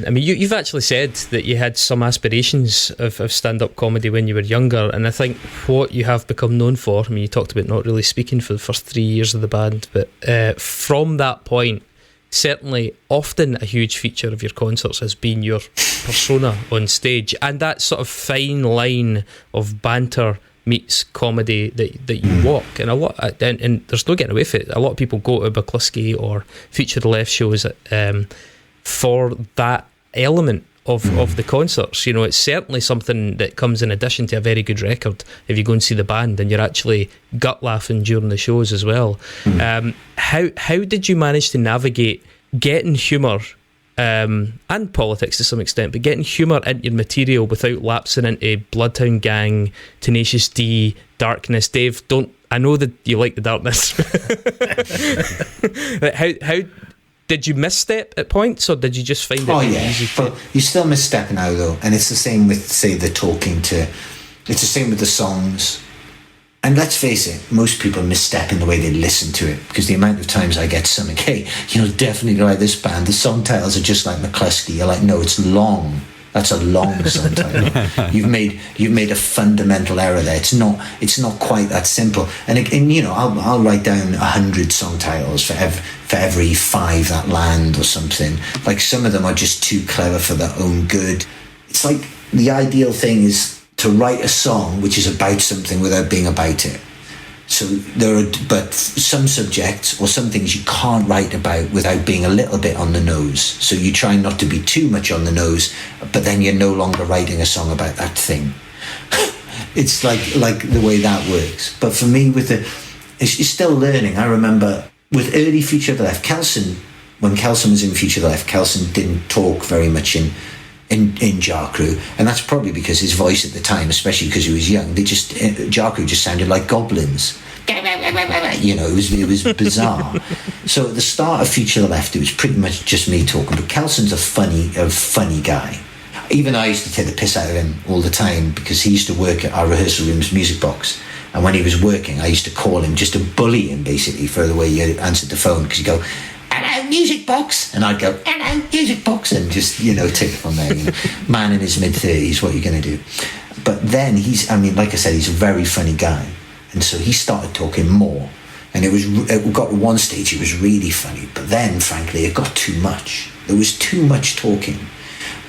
I mean, you've actually said that you had some aspirations of stand-up comedy when you were younger, and I think what you have become known for, I mean, you talked about not really speaking for the first 3 years of the band, but from that point, certainly often a huge feature of your concerts has been your persona on stage, and that sort of fine line of banter meets comedy that you walk, and and there's no getting away from it. A lot of people go to McCluskey or Feature the Left shows for that element of the concerts. It's certainly something that comes in addition to a very good record if you go and see the band and you're actually gut laughing during the shows as well. How did you manage to navigate getting humour and politics to some extent, but getting humour into your material without lapsing into Bloodhound Gang, Tenacious D, darkness? Dave, I know that you like the darkness. How did you misstep at points, or did you just find it easy? But you still misstep now, though, and it's the same with, say, the talking it's the same with the songs. And let's face it, most people misstep in the way they listen to it, because the amount of times I get something, hey, definitely like this band, the song titles are just like McCluskey. You're like, no, it's long. That's a long song title. You've made a fundamental error there. It's not quite that simple. And I'll write down 100 song titles for every 5 that land or something. Like, some of them are just too clever for their own good. It's like the ideal thing is to write a song which is about something without being about it. So but some subjects or some things you can't write about without being a little bit on the nose. So you try not to be too much on the nose, but then you're no longer writing a song about that thing. It's like the way that works. But for me, it's still learning. I remember with early Future of the Left, when Kelson was in Future of the Left, Kelson didn't talk very much in Jar Crew, and that's probably because his voice at the time, especially because he was young, Jar Crew just sounded like goblins. It was bizarre. So at the start of Future of the Left, it was pretty much just me talking, but Kelson's a funny guy. Even I used to take the piss out of him all the time, because he used to work at our rehearsal room's music box, and when he was working, I used to call him just to bully him, basically, for the way he answered the phone, because he'd go, hello, music box, and I'd go, hello, music box, and just take it from there. Man in his mid-30s, what are you going to do? But then like I said, he's a very funny guy, and so he started talking more, and it got to one stage, it was really funny, but then frankly it got too much. There was too much talking,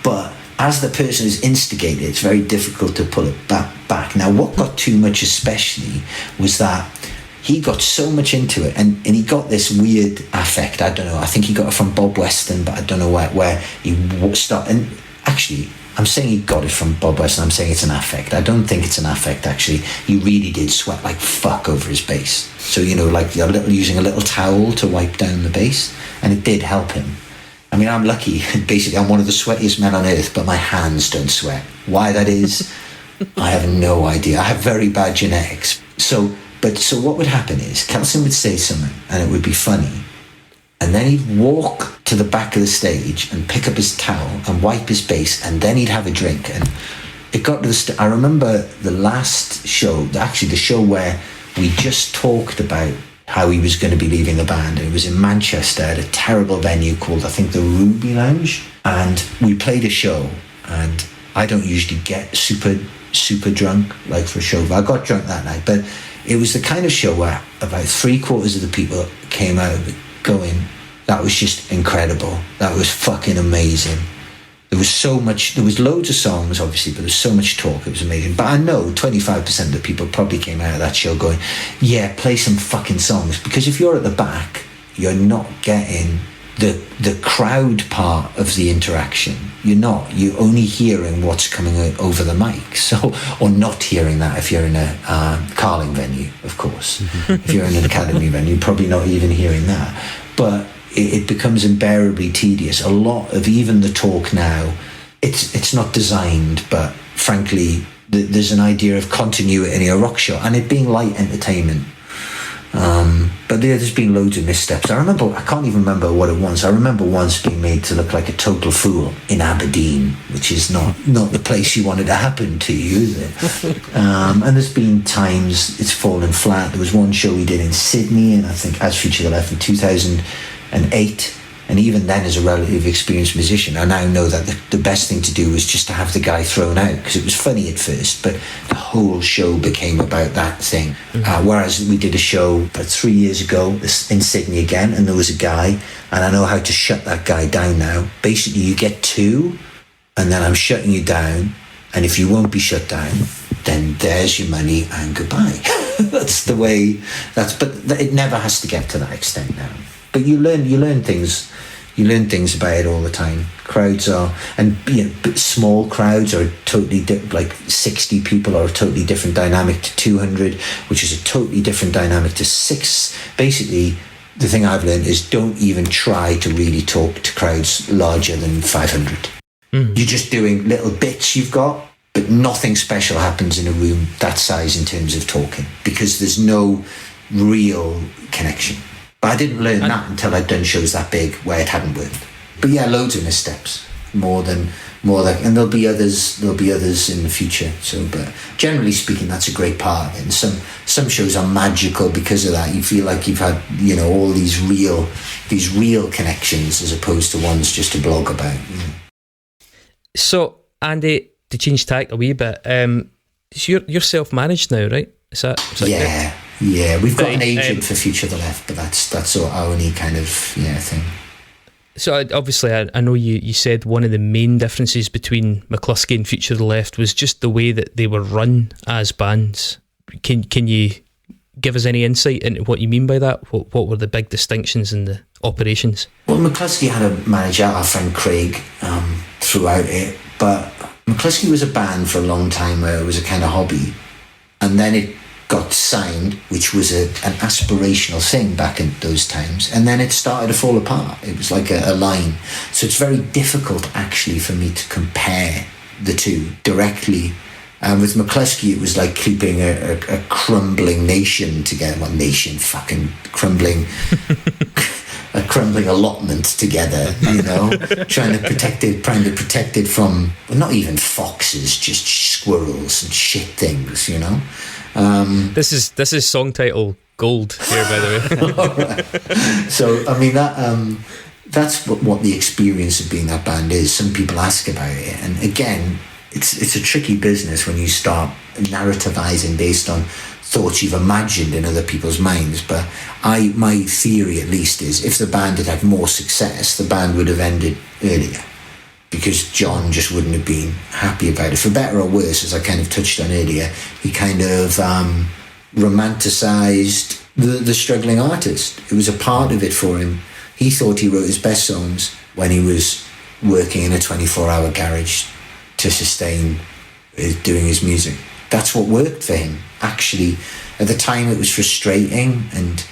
but as the person is instigated, it's very difficult to pull it back. Now, what got too much especially was that he got so much into it, and he got this weird affect. I don't know. I think he got it from Bob Weston, but I don't know where he started. And actually, I'm saying he got it from Bob Weston. I'm saying it's an affect. I don't think it's an affect, actually. He really did sweat like fuck over his bass. So, like using a little towel to wipe down the bass, and it did help him. I mean, I'm lucky. Basically, I'm one of the sweatiest men on earth, but my hands don't sweat. Why that is, I have no idea. I have very bad genetics. So what would happen is Kelson would say something and it would be funny, and then he'd walk to the back of the stage and pick up his towel and wipe his bass, and then he'd have a drink. And it got to the I remember the last show, actually the show where we just talked about how he was going to be leaving the band. It was in Manchester at a terrible venue called, I think, the Ruby Lounge. And we played a show, and I don't usually get super drunk, like for a show, but I got drunk that night. But it was the kind of show where about 3/4 of the people came out of it going, that was just incredible. That was fucking amazing. There was so much, there was loads of songs, obviously, but there was so much talk. It was amazing. But I know 25% of the people probably came out of that show going, yeah, play some fucking songs. Because if you're at the back, you're not getting the crowd part of the interaction. You're only hearing what's coming over the mic. So, or not hearing that if you're in a carling venue, of course. If you're in an academy venue, you're probably not even hearing that. But it becomes unbearably tedious. A lot of even the talk now, it's not designed, but frankly, there's an idea of continuity in a rock show and it being light entertainment. But there's been loads of missteps. I can't even remember what it was. I remember once being made to look like a total fool in Aberdeen, which is not the place you wanted to happen to you, is it? And there's been times it's fallen flat. There was one show we did in Sydney, and I think As Future the Left in 2008. And even then, as a relatively experienced musician, I now know that the best thing to do was just to have the guy thrown out, because it was funny at first, but the whole show became about that thing. Whereas we did a show about 3 years ago in Sydney again, and there was a guy, and I know how to shut that guy down now. Basically, you get two, and then I'm shutting you down, and if you won't be shut down, then there's your money and goodbye. That's the way. But it never has to get to that extent now. But you learn things. You learn things about it all the time. Crowds are, and small crowds are totally like 60 people are a totally different dynamic to 200, which is a totally different dynamic to 6. Basically, the thing I've learned is don't even try to really talk to crowds larger than 500. You're just doing little bits you've got, but nothing special happens in a room that size in terms of talking, because there's no real connection. But I didn't learn that until I'd done shows that big where it hadn't worked. But yeah, loads of missteps, more than, and there'll be others in the future. So, but generally speaking, that's a great part of it. And some shows are magical because of that. You feel like you've had, all these real connections as opposed to ones just to blog about. So, Andy, to change tack a wee bit, so you're self-managed now, right? Is that yeah. Good? Yeah, we've got an agent for Future the Left, but that's our only kind of thing. So obviously, I know you said one of the main differences between McCluskey and Future the Left was just the way that they were run as bands. Can you give us any insight into what you mean by that? What were the big distinctions in the operations? Well, McCluskey had a manager, our friend Craig, throughout it, but McCluskey was a band for a long time where it was a kind of hobby, and then it got signed, which was an aspirational thing back in those times, and then it started to fall apart. It was like a line. So it's very difficult actually for me to compare the two directly. With McCluskey, it was like keeping a crumbling nation together. Well, nation, fucking crumbling. A crumbling allotment together, trying to protect it from, well, not even foxes, just squirrels and shit things, This is song title gold here, by the way. All right. So I mean that's what the experience of being that band is. Some people ask about it, and again, it's a tricky business when you start narrativizing based on thoughts you've imagined in other people's minds. But my theory at least is if the band had had more success, the band would have ended earlier, because John just wouldn't have been happy about it. For better or worse, as I kind of touched on earlier, he kind of romanticised the struggling artist. It was a part of it for him. He thought he wrote his best songs when he was working in a 24-hour garage to sustain doing his music. That's what worked for him. Actually, at the time it was frustrating, and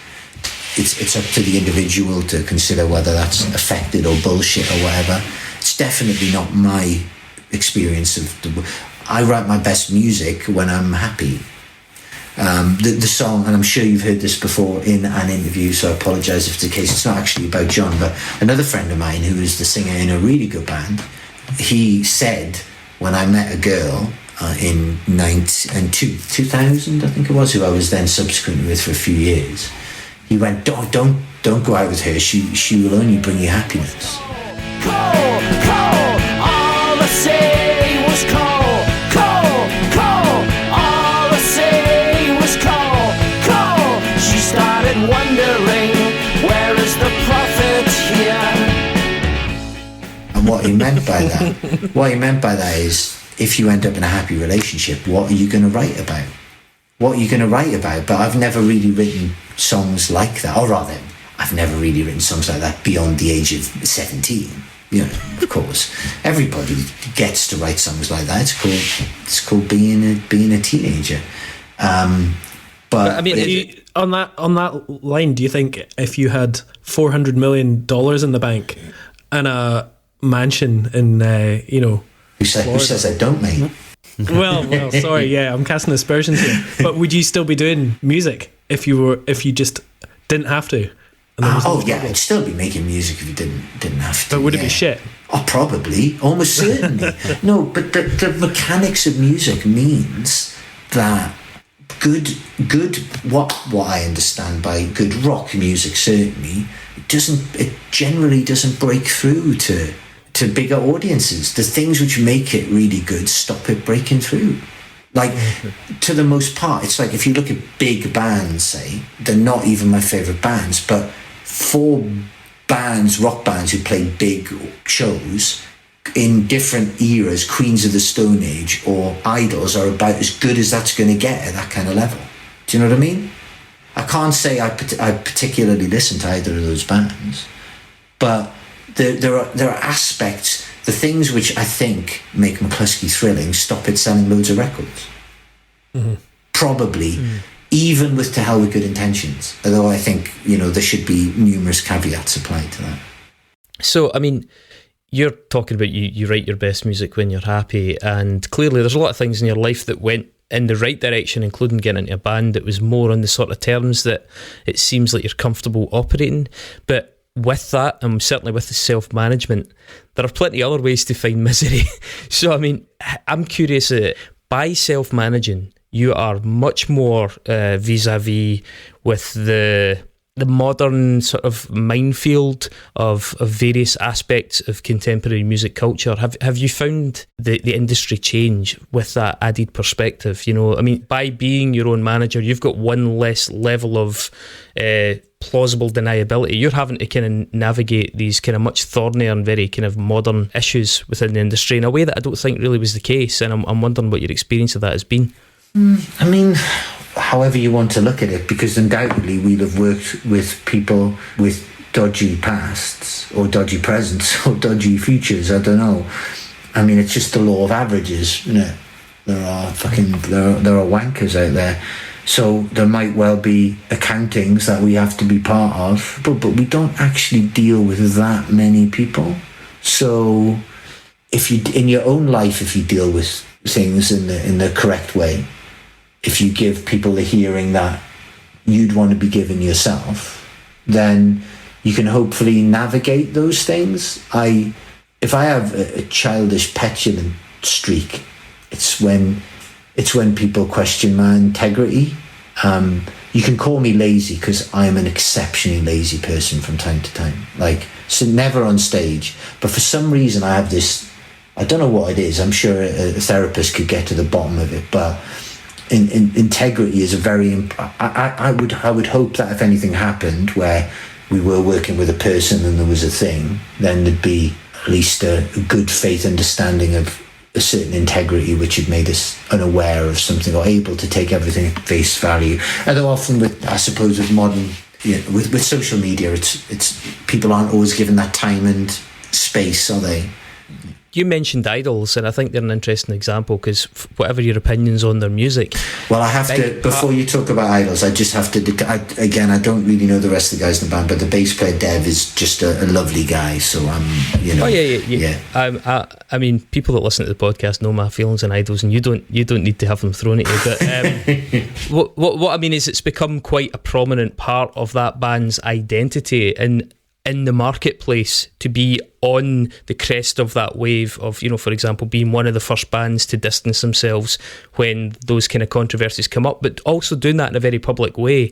it's up to the individual to consider whether that's affected or bullshit or whatever. It's definitely not my experience of I write my best music when I'm happy. The song, and I'm sure you've heard this before in an interview, so I apologise if it's the case. It's not actually about John, but another friend of mine who is the singer in a really good band, he said, when I met a girl in 2000, I think it was, who I was then subsequently with for a few years, he went, don't go out with her. She will only bring you happiness. Call, all I say was call, all I say was call. She started wondering, where is the prophet here? And what he meant by that is, if you end up in a happy relationship, what are you going to write about? What are you going to write about? But I've never really written songs like that, or rather, I've never really written songs like that beyond the age of 17. You know, of course, everybody gets to write songs like that. It's called being a teenager. But I mean, on that line, do you think if you had $400 million in the bank and a mansion in who says I don't, mate? well, sorry, yeah, I'm casting aspersions here. But would you still be doing music if you just didn't have to? I'd still be making music if you didn't have to. But would it be shit? Oh, probably, almost certainly. No, but the mechanics of music means that good what I understand by good rock music, certainly, it generally doesn't break through to bigger audiences. The things which make it really good stop it breaking through. Like, to the most part, it's like if you look at big bands, say, they're not even my favourite bands, but 4 rock bands who play big shows in different eras, Queens of the Stone Age or Idols, are about as good as that's going to get at that kind of level. Do you know what I mean? I can't say I particularly listen to either of those bands, but there are aspects, the things which I think make McCluskey thrilling stop it selling loads of records. Mm-hmm. Probably, even with To Hell With Good Intentions, although I think, there should be numerous caveats applied to that. So, I mean, you're talking about you write your best music when you're happy, and clearly there's a lot of things in your life that went in the right direction, including getting into a band that was more on the sort of terms that it seems like you're comfortable operating. But with that, and certainly with the self-management, there are plenty of other ways to find misery. So, I mean, I'm curious, by self-managing, you are much more vis-a-vis with the modern sort of minefield of various aspects of contemporary music culture. Have you found the industry change with that added perspective? I mean, by being your own manager, you've got one less level of plausible deniability. You're having to kind of navigate these kind of much thornier and very kind of modern issues within the industry in a way that I don't think really was the case, and I'm wondering what your experience of that has been. I mean, however you want to look at it, because undoubtedly we'll have worked with people with dodgy pasts or dodgy presents or dodgy futures. I don't know. I mean, it's just the law of averages, isn't it? There are wankers out there. So there might well be accountings that we have to be part of, but we don't actually deal with that many people. So if you, in your own life, if you deal with things in the correct way, if you give people the hearing that you'd want to be given yourself, then you can hopefully navigate those things. If I have a childish, petulant streak, it's when people question my integrity. You can call me lazy because I am an exceptionally lazy person from time to time. So never on stage, but for some reason I have this. I don't know what it is. I'm sure a therapist could get to the bottom of it, but integrity is a very. I would hope that if anything happened where we were working with a person and there was a thing, then there'd be at least a good faith understanding of a certain integrity which had made us unaware of something or able to take everything at face value. Although often with modern, with social media, it's people aren't always given that time and space, are they? You mentioned idols, and I think they're an interesting example because whatever your opinions on their music. Well, I have to, before you talk about idols, I just have to, I don't really know the rest of the guys in the band, but the bass player Dev is just a lovely guy, so Oh, yeah. I mean, people that listen to the podcast know my feelings on idols, and you don't need to have them thrown at you, but what I mean is it's become quite a prominent part of that band's identity in the marketplace to be on the crest of that wave of, for example, being one of the first bands to distance themselves when those kind of controversies come up, but also doing that in a very public way.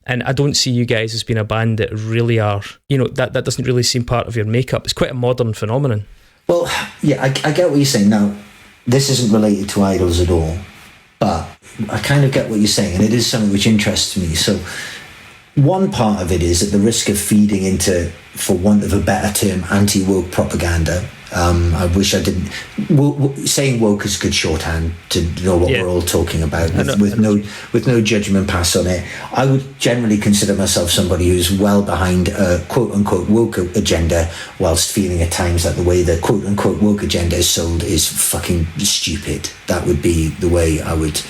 And I don't see you guys as being a band that really are, that doesn't really seem part of your makeup. It's quite a modern phenomenon. Well, yeah, I get what you're saying. Now, this isn't related to idols at all, but I kind of get what you're saying, and it is something which interests me. So one part of it is at the risk of feeding into, for want of a better term, anti-woke propaganda. I wish I didn't. Saying woke is good shorthand to know what we're all talking about, with no judgment pass on it. I would generally consider myself somebody who's well behind a quote-unquote woke agenda, whilst feeling at times that the way the quote-unquote woke agenda is sold is fucking stupid. That would be the way I would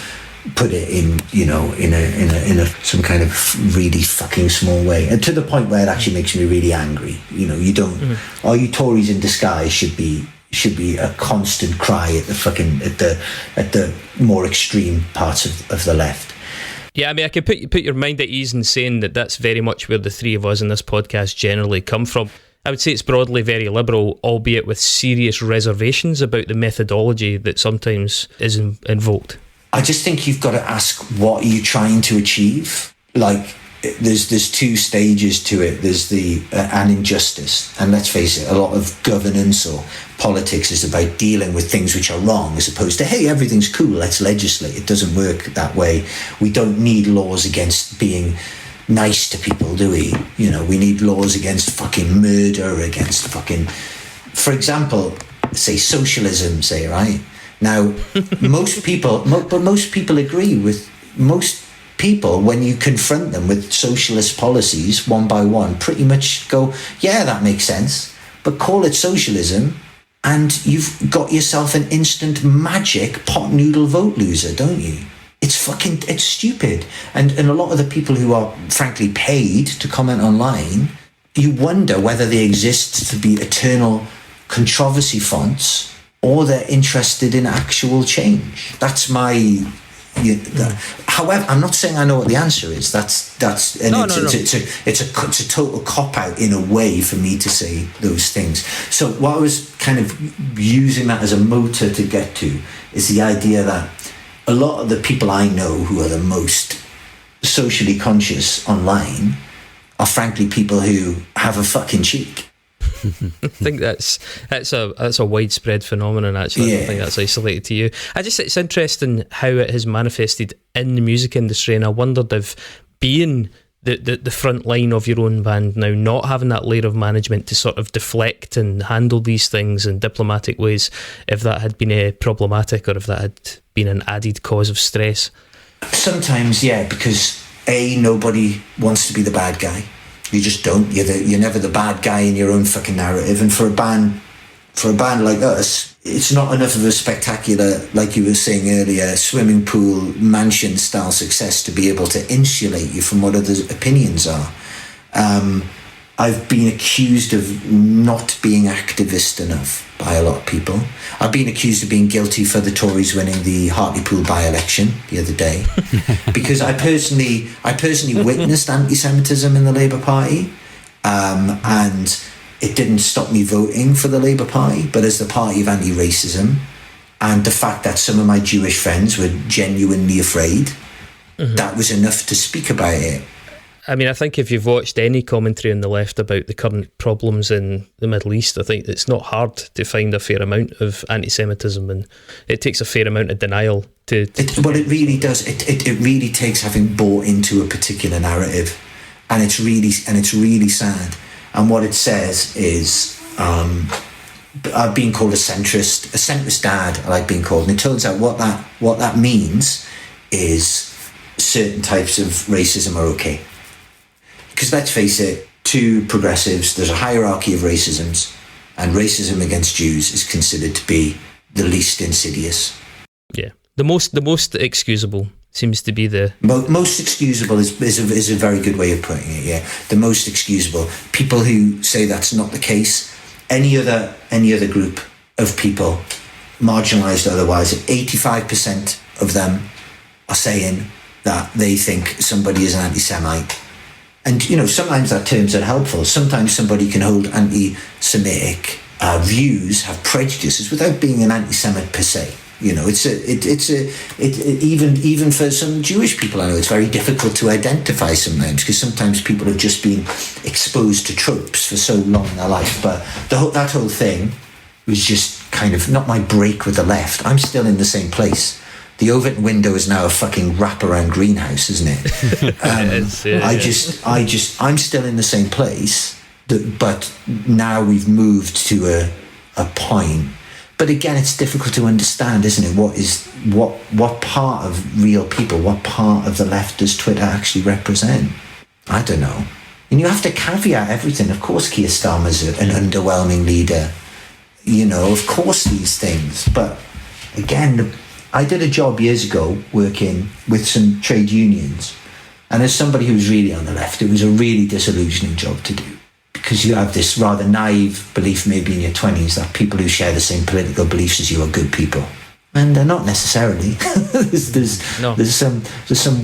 put it in a some kind of really fucking small way, and to the point where it actually makes me really angry. You don't. Are you Tories in disguise? Should be a constant cry at the more extreme parts of the left. Yeah, I mean, I could put your mind at ease in saying that that's very much where the three of us in this podcast generally come from. I would say it's broadly very liberal, albeit with serious reservations about the methodology that sometimes is invoked. I just think you've got to ask, what are you trying to achieve? Like, there's two stages to it. There's an injustice, and let's face it, a lot of governance or politics is about dealing with things which are wrong, as opposed to, hey, everything's cool, let's legislate. It doesn't work that way. We don't need laws against being nice to people, do we? We need laws against fucking murder, against fucking, for example, say socialism, right? Now, most people agree with most people when you confront them with socialist policies one by one, pretty much go, yeah, that makes sense, but call it socialism and you've got yourself an instant magic pot noodle vote loser, don't you? It's stupid. And a lot of the people who are frankly paid to comment online, you wonder whether they exist to be eternal controversy fonts, or they're interested in actual change. That's my. However, I'm not saying I know what the answer is. It's a total cop out in a way for me to say those things. So what I was kind of using that as a motor to get to is the idea that a lot of the people I know who are the most socially conscious online are frankly people who have a fucking cheek. I think that's a widespread phenomenon. Actually, I don't think that's isolated to you. It's interesting how it has manifested in the music industry, and I wondered if being the front line of your own band now, not having that layer of management to sort of deflect and handle these things in diplomatic ways, if that had been problematic or if that had been an added cause of stress. Sometimes, yeah, because nobody wants to be the bad guy. You just don't. You're never the bad guy in your own fucking narrative. And for a band like us, it's not enough of a spectacular, like you were saying earlier, swimming pool mansion style success to be able to insulate you from what others' opinions are. I've been accused of not being activist enough by a lot of people. I've been accused of being guilty for the Tories winning the Hartlepool by-election the other day because I personally witnessed anti-Semitism in the Labour Party, and it didn't stop me voting for the Labour Party, but as the party of anti-racism, and the fact that some of my Jewish friends were genuinely afraid, that was enough to speak about it. I mean, I think if you've watched any commentary on the left about the current problems in the Middle East, I think it's not hard to find a fair amount of anti-Semitism, and it takes a fair amount of denial to well, it really does. It really takes having bought into a particular narrative, and it's really sad. And what it says is, I've been called a centrist dad. I like being called, and it turns out what that means is certain types of racism are okay. Because let's face it, to progressives, there's a hierarchy of racisms. and racism against Jews is considered to be the least insidious. Yeah, the most excusable seems to be the most excusable is a very good way of putting it. Yeah, the most excusable. People who say that's not the case. Any other group of people, marginalised otherwise, 85% of them are saying that they think somebody is an anti-Semite. And, you know, sometimes that terms are helpful. Sometimes somebody can hold anti-Semitic views, have prejudices, without being an anti-Semite per se. You know, even for some Jewish people, I know it's very difficult to identify sometimes, because sometimes people have just been exposed to tropes for so long in their life. But that whole thing was just kind of not my break with the left. I'm still in the same place. The Overton window is now a fucking wraparound greenhouse, isn't it? I'm still in the same place, but now we've moved to a point. But again, it's difficult to understand, isn't it? What part of real people, what part of the left does Twitter actually represent? I don't know. And you have to caveat everything. Of course, Keir Starmer's an underwhelming leader. You know, of course these things. But again, I did a job years ago working with some trade unions. And as somebody who was really on the left, it was a really disillusioning job to do. Because you have this rather naive belief, maybe in your 20s, that people who share the same political beliefs as you are good people. And they're not necessarily. there's some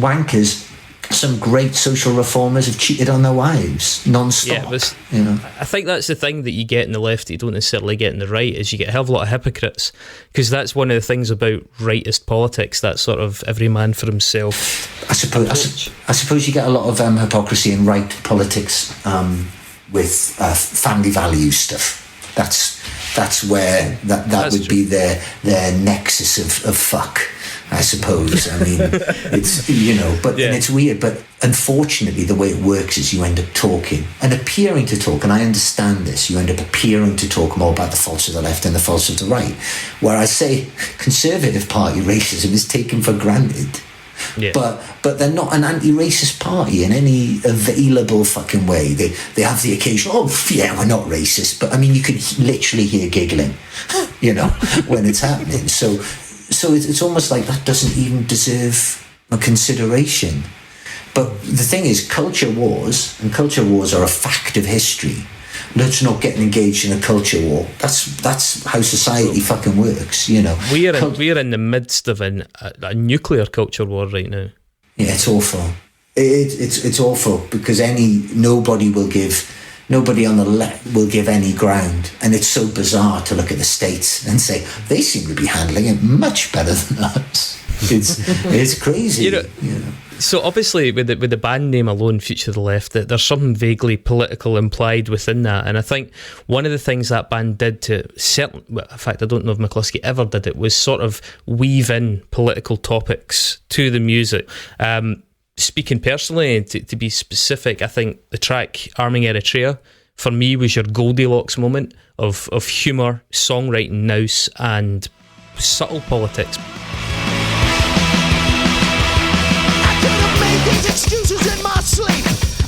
wankers, some great social reformers have cheated on their wives non-stop. Yeah, you know? I think that's the thing that you get in the left that you don't necessarily get in the right, is you get a hell of a lot of hypocrites, because that's one of the things about rightist politics, that sort of every man for himself. I suppose you get a lot of hypocrisy in right politics with family values stuff. That's where that would be their nexus of fuck, I suppose. I mean, it's, you know, but and it's weird. But unfortunately, the way it works is you end up talking and appearing to talk, and I understand this. You end up appearing to talk more about the faults of the left and the faults of the right. Where I say Conservative Party racism is taken for granted. Yeah. But they're not an anti-racist party in any available fucking way. They have the occasion, we're not racist, but I mean, you could literally hear giggling, you know, when it's happening. So it's almost like that doesn't even deserve a consideration. But the thing is, culture wars are a fact of history. Let's not get engaged in a culture war. That's how society fucking works, you know. We're in the midst of a nuclear culture war right now. Yeah, it's awful. It's awful, because nobody on the left will give any ground, and it's so bizarre to look at the States and say they seem to be handling it much better than us. It's crazy. You know. So obviously, with the band name alone, Future of the Left, there's something vaguely political implied within that. And I think one of the things that band did to in fact, I don't know if McCluskey ever did it, was sort of weave in political topics to the music. Speaking personally, to be specific, I think the track Arming Eritrea, for me, was your Goldilocks moment of humour, songwriting, nous, and subtle politics. These excuses in my sleep,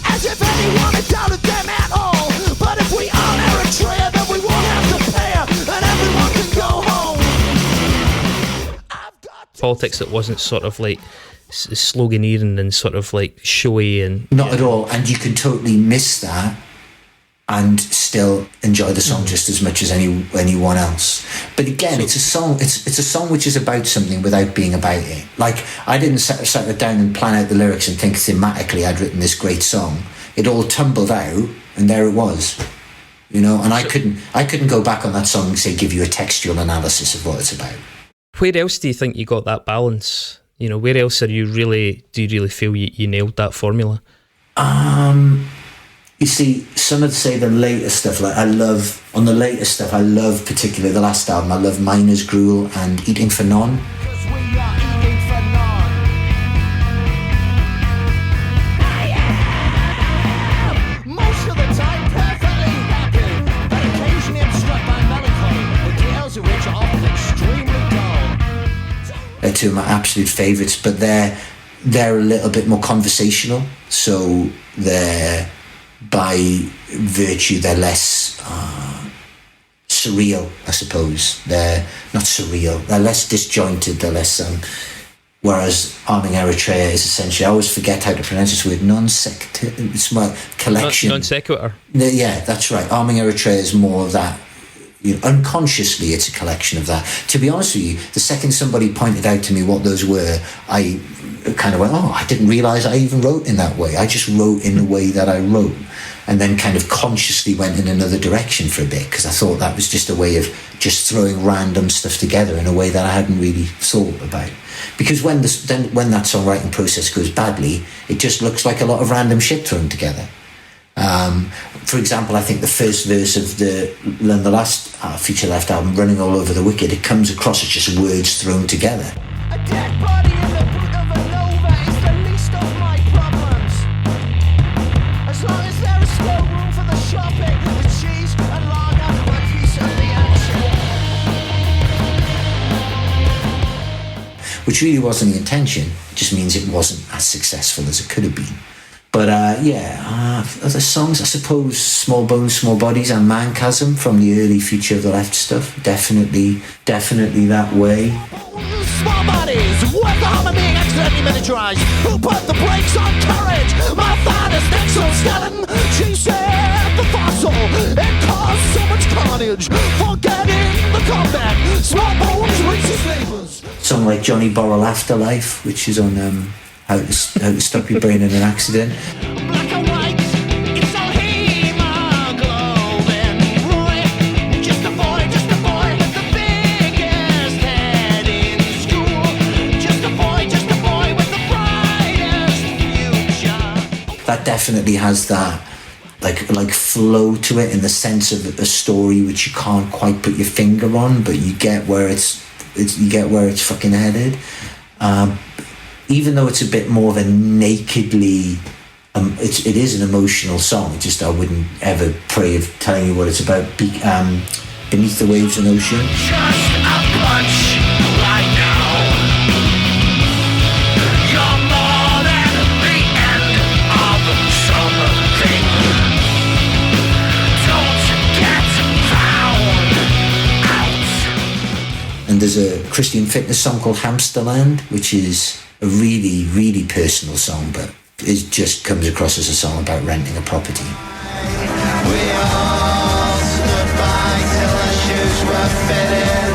as if anyone had doubted them at all. But if we arm Eritrea, then we won't have to pay her, and everyone can go home. Politics that wasn't sort of like sloganeering and sort of like showy and not at all. And you can totally miss that and still enjoy the song just as much as anyone else. But again, it's a song. It's a song which is about something without being about it. Like, I didn't sit it down and plan out the lyrics and think thematically I'd written this great song. It all tumbled out, and there it was. You know, and I couldn't go back on that song and say give you a textual analysis of what it's about. Where else do you think you got that balance? You know, where else do you really feel you nailed that formula? You see, some would say the later stuff, like I love particularly the last album, I love Miner's Gruel and Eating for None. Most of the time perfectly happy, but occasionally I'm struck by melancholy, the details of which are often extremely dull. They're two of my absolute favourites, but they're a little bit more conversational, so they're, by virtue, they're less surreal, I suppose. They're not surreal. They're less disjointed. They're less. Whereas Arming Eritrea is essentially, I always forget how to pronounce this word, non-sequitur. It's my collection. Non sequitur. Yeah, that's right. Arming Eritrea is more of that. Unconsciously, it's a collection of that. To be honest with you, the second somebody pointed out to me what those were, I kind of went, oh, I didn't realise I even wrote in that way. I just wrote in the way that I wrote, and then kind of consciously went in another direction for a bit, because I thought that was just a way of just throwing random stuff together in a way that I hadn't really thought about. Because when that songwriting process goes badly, it just looks like a lot of random shit thrown together. For example, I think the first verse of the last Future Left album, Running All Over the Wicked, it comes across as just words thrown together. A dead body in the boot of a nova is the least of my problems. As long as there is still room for the shopping, with cheese and lager, a piece of the action. Which really wasn't the intention, it just means it wasn't as successful as it could have been. But other songs, I suppose, Small Bones, Small Bodies and Manchasm from the early Future of the Left stuff, definitely that way. Small bodies, what the harm of being accidentally miniaturized? Who put the brakes on courage? My finest exoskeleton, she said the fossil, it caused so much carnage, forgetting the combat, small bones, racist neighbors. Song like Johnny Borrell Afterlife, which is on how to stop your brain in an accident. Black and white, it's all hemoglobin. Roy, just a boy with the biggest head in school. Just a boy with the brightest future. That definitely has that like flow to it, in the sense of a story which you can't quite put your finger on, but you get where it's fucking headed. Even though it's a bit more of a nakedly, it is an emotional song. Just I wouldn't ever pray of telling you what it's about. Beneath the Waves and Ocean. Just a punch right now. You're more than the end of something. Don't get found out. And there's a Christian fitness song called Hamsterland, which is a really, really personal song, but it just comes across as a song about renting a property. We all stood by till our shoes were fitted.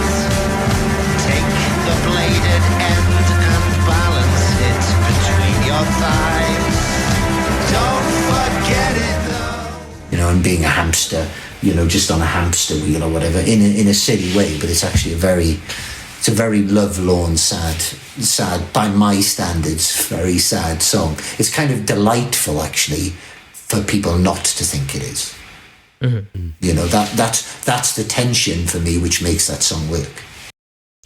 Take the bladed end and balance it between your thighs. Don't forget it though. And being a hamster, just on a hamster wheel or whatever, in a silly way, but it's actually a very lovelorn, sad, by my standards, very sad song. It's kind of delightful, actually, for people not to think it is. Mm-hmm. That's the tension for me, which makes that song work.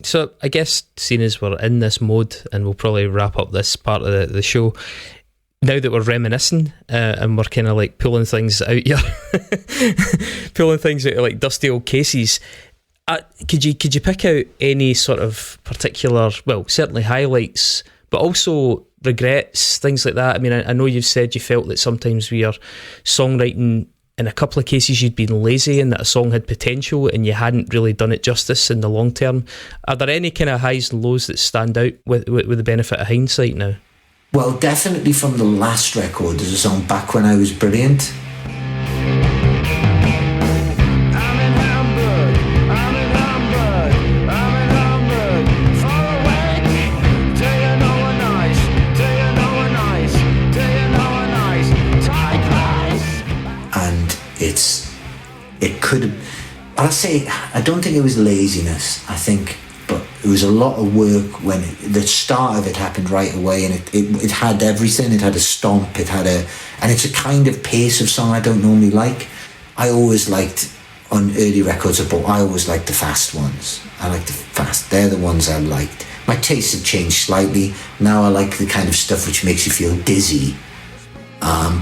So I guess, seeing as we're in this mode, and we'll probably wrap up this part of the show, now that we're reminiscing and we're kind of like pulling things out of like dusty old cases, could you pick out any sort of particular, well, certainly highlights, but also regrets, things like that? I mean, I know you've said you felt that sometimes we are songwriting, in a couple of cases you'd been lazy and that a song had potential and you hadn't really done it justice in the long term. Are there any kind of highs and lows that stand out with the benefit of hindsight now? Well, definitely from the last record, there's a song, Back When I Was Brilliant. I don't think it was laziness, but it was a lot of work when the start of it happened right away, and it had everything. It had a stomp, and it's a kind of pace of song I don't normally like. I always liked, on early records I always liked the fast ones. I like the fast, they're the ones I liked. My tastes have changed slightly. Now I like the kind of stuff which makes you feel dizzy.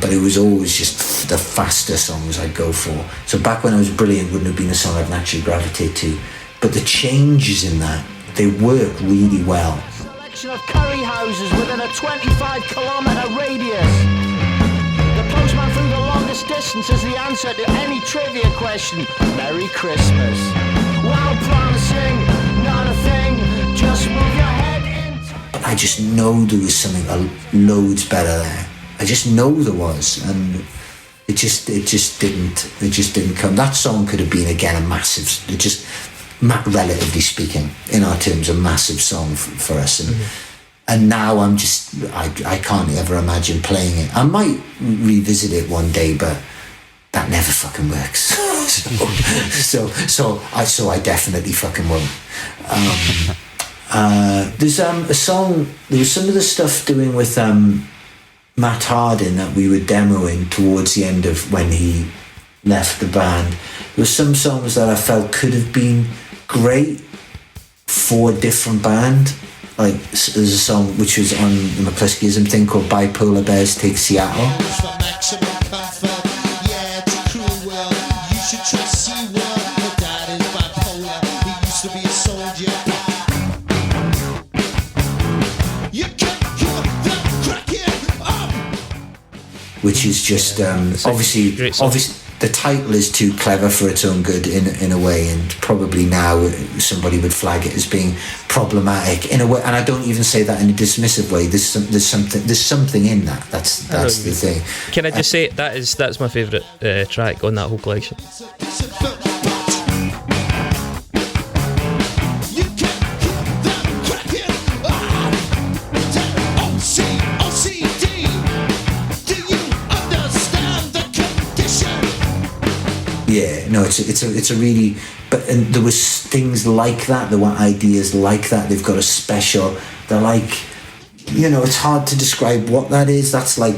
But it was always just the faster songs I'd go for. So Back When I Was Brilliant wouldn't have been a song I'd naturally gravitate to. But the changes in that, they work really well. Selection of curry houses within a 25-kilometre radius. The postman threw the long this distance is the answer to any trivia question. Merry Christmas. While promising, not a thing, just move your head in. But I just know there was something loads better there. I just know there was, and it just didn't come. That song could have been again a massive, relatively speaking, in our terms, a massive song for us. And now I can't ever imagine playing it. I might revisit it one day, but that never fucking works. so I definitely fucking won't. There's a song. There was some of the stuff doing with Matt Harding that we were demoing towards the end of when he left the band. There were some songs that I felt could have been great for a different band. Like there's a song which was on the McCluskeyism thing called Bipolar Bears Take Seattle. Which is just obviously the title is too clever for its own good in a way, and probably now somebody would flag it as being problematic in a way, and I don't even say that in a dismissive way. There's something in that. That's the thing. Can I just say that's my favourite track on that whole collection. Yeah, no, it's a really, and there was things like that. There were ideas like that. They've got a special. They're like, it's hard to describe what that is. That's like,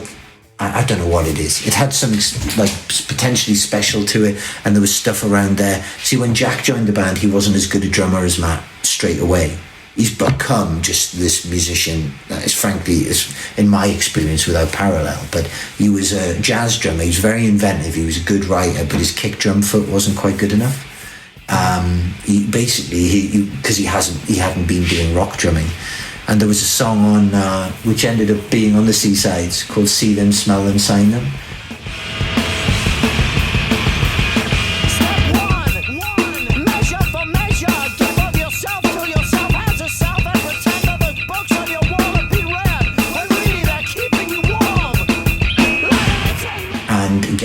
I don't know what it is. It had something like potentially special to it, and there was stuff around there. See, when Jack joined the band, he wasn't as good a drummer as Matt straight away. He's become just this musician that is, frankly, in my experience, without parallel. But he was a jazz drummer. He was very inventive. He was a good writer, but his kick drum foot wasn't quite good enough. Because he hadn't been doing rock drumming. And there was a song on which ended up being on the C-sides called "See Them, Smell Them, Sign Them."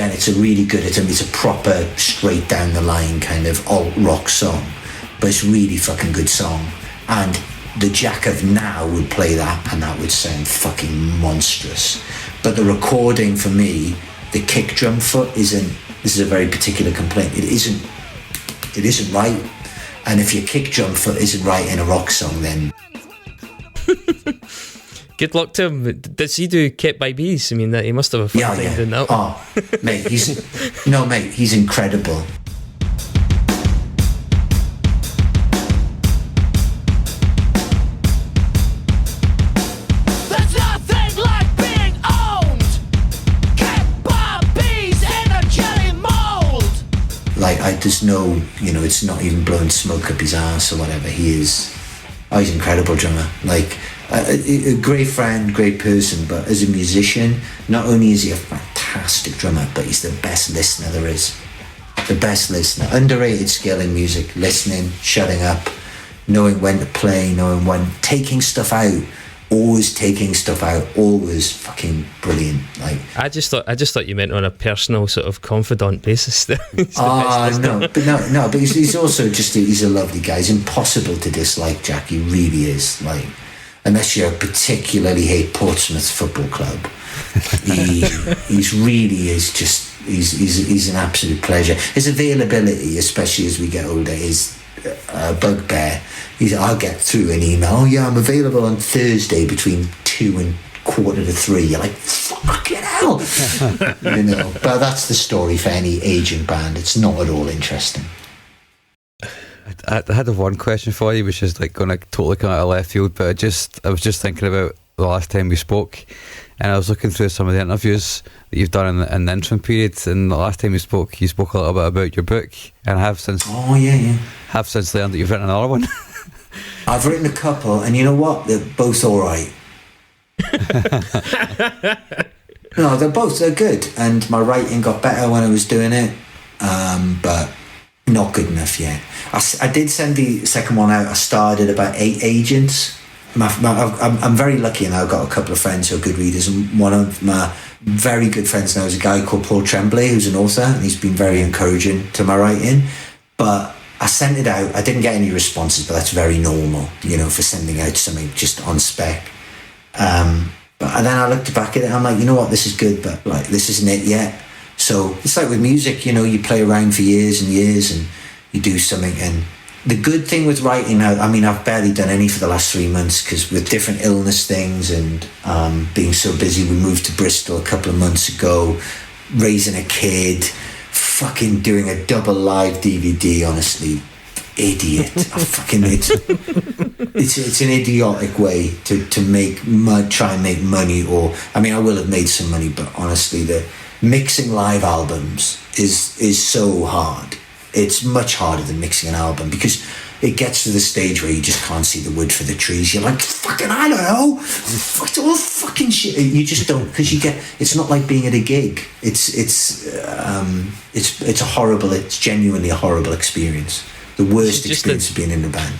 It's a really good, it's a proper straight down the line kind of alt rock song, but it's really fucking good song. And the Jack of now would play that, and that would sound fucking monstrous. But the recording for me, the kick drum foot isn't. This is a very particular complaint. It isn't right. And if your kick drum foot isn't right in a rock song, then. Good luck to him. Does he do Kept by Bees? I mean, that he must have a fun time doing that. Oh, mate, he's incredible. There's nothing like being owned. Kept by bees in a jelly mold. Like, there's no, it's not even blowing smoke up his ass or whatever. He's an incredible drummer. Like. A great friend, great person, but as a musician, not only is he a fantastic drummer, but he's the best listener there is. The best listener. Underrated skill in music. Listening, shutting up, knowing when to play, knowing when, taking stuff out. Always taking stuff out. Always fucking brilliant. Like, I just thought you meant on a personal sort of confidant basis. No, but he's also he's a lovely guy. He's impossible to dislike, Jack. He really is. Like, unless you particularly hate Portsmouth Football Club, he's an absolute pleasure. His availability, especially as we get older, is a bugbear. I'll get through an email. Oh yeah, I'm available on Thursday between 2 and 2:45. You're like, fucking hell. But that's the story for any aging band. It's not at all interesting. I had one question for you, which is like going to totally come out of left field, but I was just thinking about the last time we spoke, and I was looking through some of the interviews that you've done in the interim period, and the last time you spoke a little bit about your book, and I have since have since learned that you've written another one. I've written a couple, and you know what? They're both all right. No, they're good, and my writing got better when I was doing it, but not good enough yet. I did send the second one out. I started about 8 agents. I'm very lucky, and I've got a couple of friends who are good readers, and one of my very good friends now is a guy called Paul Tremblay, who's an author, and he's been very encouraging to my writing. But I sent it out. I didn't get any responses, but that's very normal, for sending out something just on spec. But then I looked back at it, and I'm like, you know what, this is good, but like this isn't it yet. So it's like with music, you play around for years and years, and you do something. And the good thing with writing now, I mean, I've barely done any for the last 3 months because with different illness things and being so busy, we moved to Bristol a couple of months ago, raising a kid, fucking doing a double live DVD, honestly. Idiot. It's an idiotic way to try and make money, or I mean I will have made some money, but honestly the mixing live albums is so hard. It's much harder than mixing an album because it gets to the stage where you just can't see the wood for the trees. You're like, fucking, I don't know, it's all fucking shit. You just don't, because it's not like being at a gig. It's genuinely a horrible experience. The worst experience of being in the band.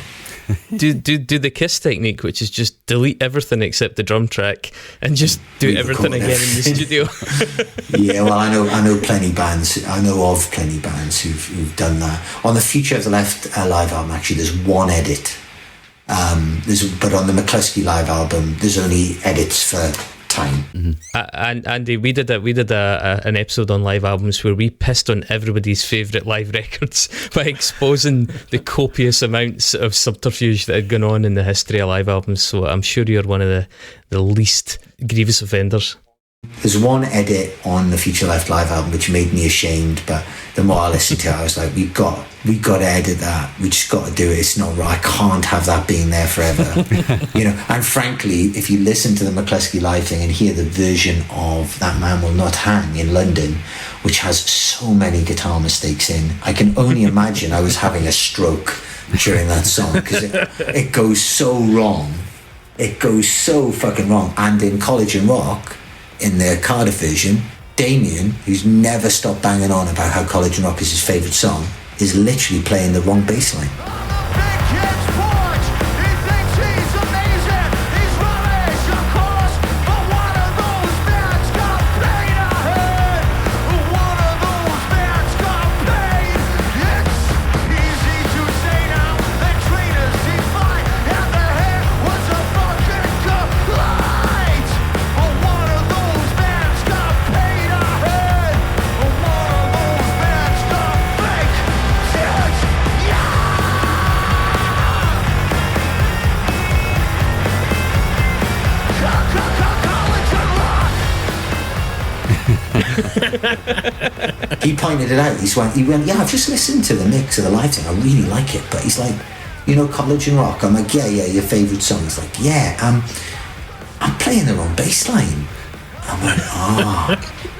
Do the Kiss technique, which is just delete everything except the drum track and just do everything again in the studio. Yeah, well, I know plenty bands. I know of plenty bands who've done that. On the Future of the Left live album, actually, there's one edit. But on the McCluskey live album, there's only edits for time. Mm-hmm. And Andy, we did an episode on live albums where we pissed on everybody's favourite live records by exposing the copious amounts of subterfuge that had gone on in the history of live albums. So I'm sure you're one of the least grievous offenders. There's one edit on the Future Left live album which made me ashamed, but the more I listened to it, I was like, we got to edit that. We just got to do it. It's not right. I can't have that being there forever. And frankly, if you listen to the McCluskey live thing and hear the version of That Man Will Not Hang in London, which has so many guitar mistakes in, I can only imagine I was having a stroke during that song because it goes so wrong. It goes so fucking wrong. And in College and Rock, in the Cardiff version, Damien, who's never stopped banging on about how College and Rock is his favourite song, is literally playing the wrong bass line. He pointed it out. He went, yeah, I've just listened to the mix of the live thing. I really like it. But he's like, College and Rock. I'm like, yeah, your favourite song. He's like, yeah, I'm playing the wrong bass line. I'm like,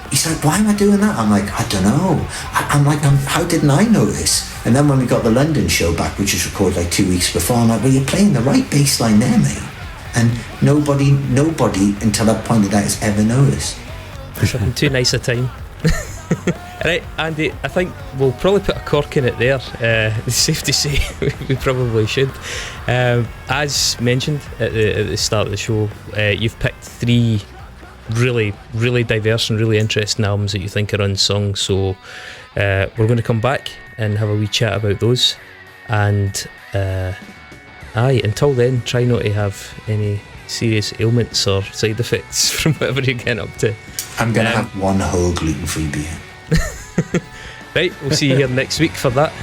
He's like, why am I doing that? I'm like, I don't know. I'm like, how didn't I know this? And then when we got the London show back, which was recorded like 2 weeks before, I'm like, well, you're playing the right bass line there, mate. And nobody until I pointed out has ever noticed. Too nice a time. Right, Andy, I think we'll probably put a cork in it there. It's safe to say we probably should. As mentioned at the start of the show, you've picked 3 really, really diverse and really interesting albums that you think are unsung. So we're going to come back and have a wee chat about those. And until then, try not to have any serious ailments or side effects from whatever you're getting up to. I'm going to have one whole gluten-free beer. Right, we'll see you here next week for that.